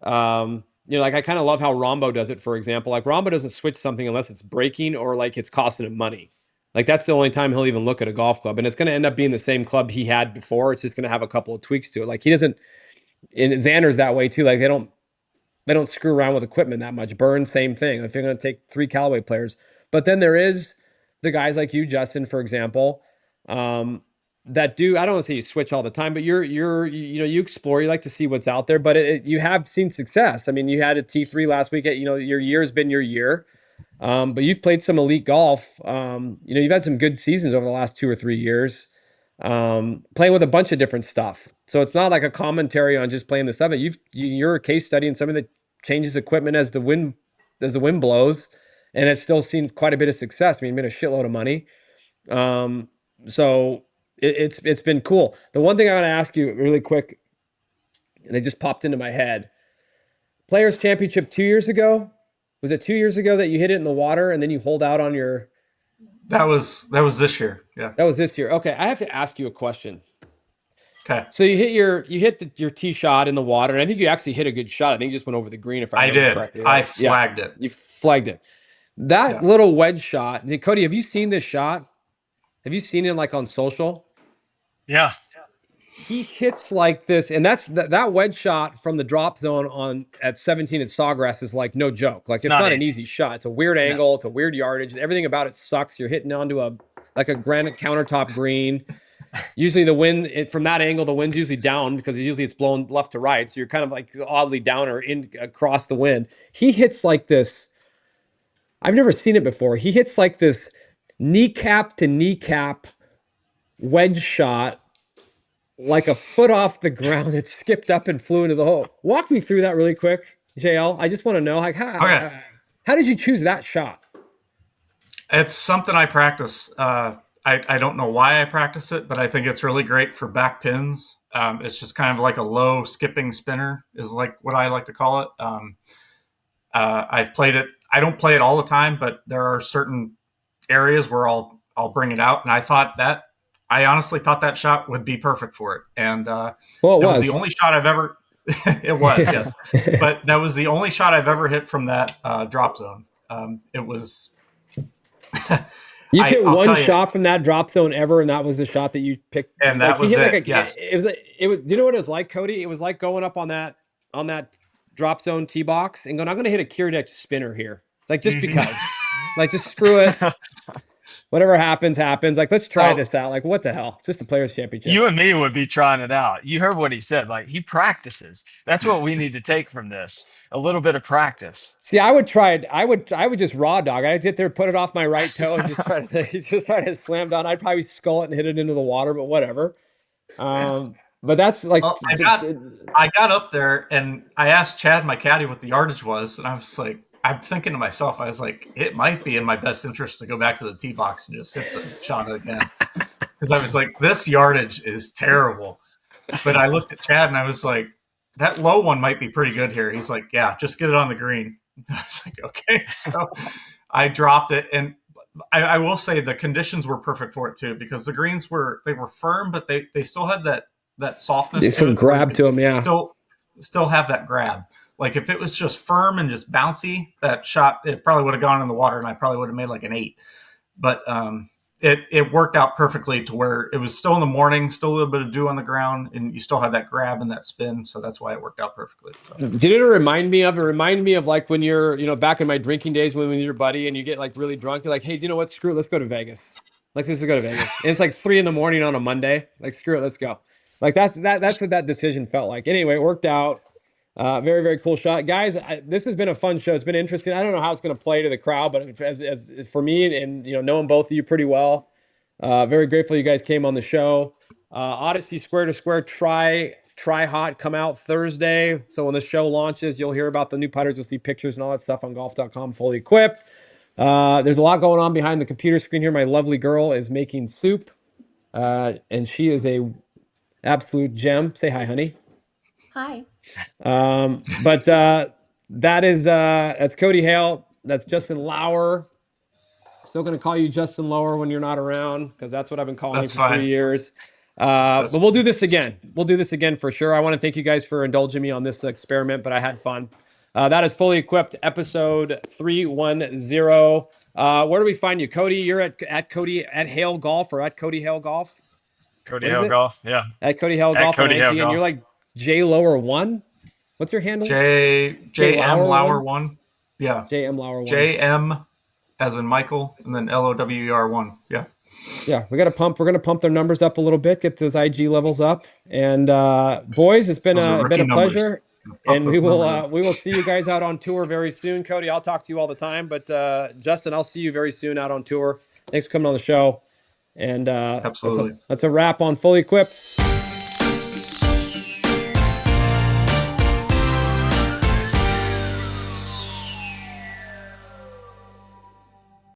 like, I kind of love how Rombo does it, for example. Like, Rombo doesn't switch something unless it's breaking or like it's costing him money. Like, that's the only time he'll even look at a golf club, and it's going to end up being the same club he had before. It's just going to have a couple of tweaks to it. Like, he doesn't, and Xander's that way too. Like, They don't screw around with equipment that much. Burn, same thing. If you're going to take 3 Callaway players, but then there is the guys like you, Justin, for example, that do. I don't want to say you switch all the time, but you explore. You like to see what's out there, but you have seen success. I mean, you had a T3 last week. Your year's been your year. But you've played some elite golf. You've had some good seasons over the last 2 or 3 years, playing with a bunch of different stuff. So it's not like a commentary on just playing the stuff. You're a case study in somebody that changes equipment as the wind blows, and it's still seen quite a bit of success. I mean, made a shitload of money. So it's been cool. The one thing I want to ask you really quick, and it just popped into my head: Players Championship 2 years ago. Was it 2 years ago that you hit it in the water and then you hold out on your? That was this year. Yeah. That was this year. Okay, I have to ask you a question. Okay. So you hit your tee shot in the water, and I think you actually hit a good shot. I think you just went over the green. If I remember correctly, right? I flagged it. You flagged it. That little wedge shot. Cody, have you seen this shot? Have you seen it like on social? Yeah. He hits like this, and that wedge shot from the drop zone at 17 at Sawgrass is like no joke. Like it's not an easy shot. It's a weird angle. It's a weird yardage. Everything about it sucks. You're hitting onto a granite countertop green. Usually the wind from that angle, the wind's usually down because usually it's blowing left to right. So you're kind of like oddly down or in across the wind. He hits like this. I've never seen it before. He hits like this kneecap to kneecap wedge shot, like a foot off the ground. It skipped up and flew into the hole. Walk me through that really quick, JL. I just want to know, like, how did you choose that shot? It's something I practice. I don't know why I practice it, but I think it's really great for back pins. It's just kind of like a low skipping spinner is like what I like to call it. I've played it. I don't play it all the time, but there are certain areas where I'll bring it out. And I honestly thought that shot would be perfect for it. And it was the only shot I've ever. It was, yes. But that was the only shot I've ever hit from that drop zone. It was. You hit one shot from that drop zone ever, and that was the shot that you picked. And that was it. Yes. It was. Do you know what it was like, Cody? It was like going up on that drop zone tee box and going, I'm going to hit a Kiradech spinner here, like just because, like just screw it. Whatever happens. Like, let's try this out. Like, what the hell? It's just a Players Championship. You and me would be trying it out. You heard what he said. Like, he practices. That's what we need to take from this. A little bit of practice. See, I would try it. I would just raw dog. I'd get there, put it off my right toe, and just try to slam down. I'd probably skull it and hit it into the water, but whatever. But that's like I got up there and I asked Chad, my caddy, what the yardage was, and I was like, I'm thinking to myself, I was like, it might be in my best interest to go back to the tee box and just hit the shot again, because I was like, this yardage is terrible. But I looked at Chad and I was like, that low one might be pretty good here. He's like, yeah, just get it on the green. I was like, okay. So I dropped it, and I will say the conditions were perfect for it too, because the greens were firm, but they still had that softness. There's some grab to them, yeah. Still have that grab. Like if it was just firm and just bouncy, that shot, it probably would have gone in the water and I probably would have made like an 8. But it worked out perfectly to where it was still in the morning, still a little bit of dew on the ground, and you still had that grab and that spin. So that's why it worked out perfectly. So. Did it remind me of like when you're, back in my drinking days when you're your buddy and you get like really drunk, you're like, hey, do you know what? Screw it, let's go to Vegas. Like, let's go to Vegas. And it's like 3 a.m. on a Monday. Like, screw it, let's go. Like that's what that decision felt like. Anyway, it worked out. Very, very cool shot, guys. This has been a fun show. It's been interesting. I don't know how it's going to play to the crowd, but as for me and knowing both of you pretty well, very grateful you guys came on the show. Odyssey Square to Square Try Hot come out Thursday. So when the show launches, you'll hear about the new putters. You'll see pictures and all that stuff on golf.com, fully equipped. There's a lot going on behind the computer screen here. My lovely girl is making soup, and she is a absolute gem. Say hi, honey. Hi. But that's Cody Hale. That's Justin Lauer. Still going to call you Justin Lauer when you're not around, because that's what I've been calling you for 3 years. But we'll do this again. We'll do this again for sure. I want to thank you guys for indulging me on this experiment, but I had fun. That is Fully Equipped, episode 310. Where do we find you, Cody? You're at Cody at Hale Golf, or at Cody Hale Golf? Cody Hale Golf, yeah. At Cody Hale Golf on IG, and you're like J Lower 1? What's your handle? JM Lauer 1. Yeah. JM Lauer 1. JM as in Michael, and then LOWER 1. Yeah. Yeah, we're gonna pump their numbers up a little bit, get those IG levels up. And boys, it's been a pleasure. And we will see you guys out on tour very soon. Cody, I'll talk to you all the time, but Justin, I'll see you very soon out on tour. Thanks for coming on the show. And absolutely, that's a wrap on Fully Equipped.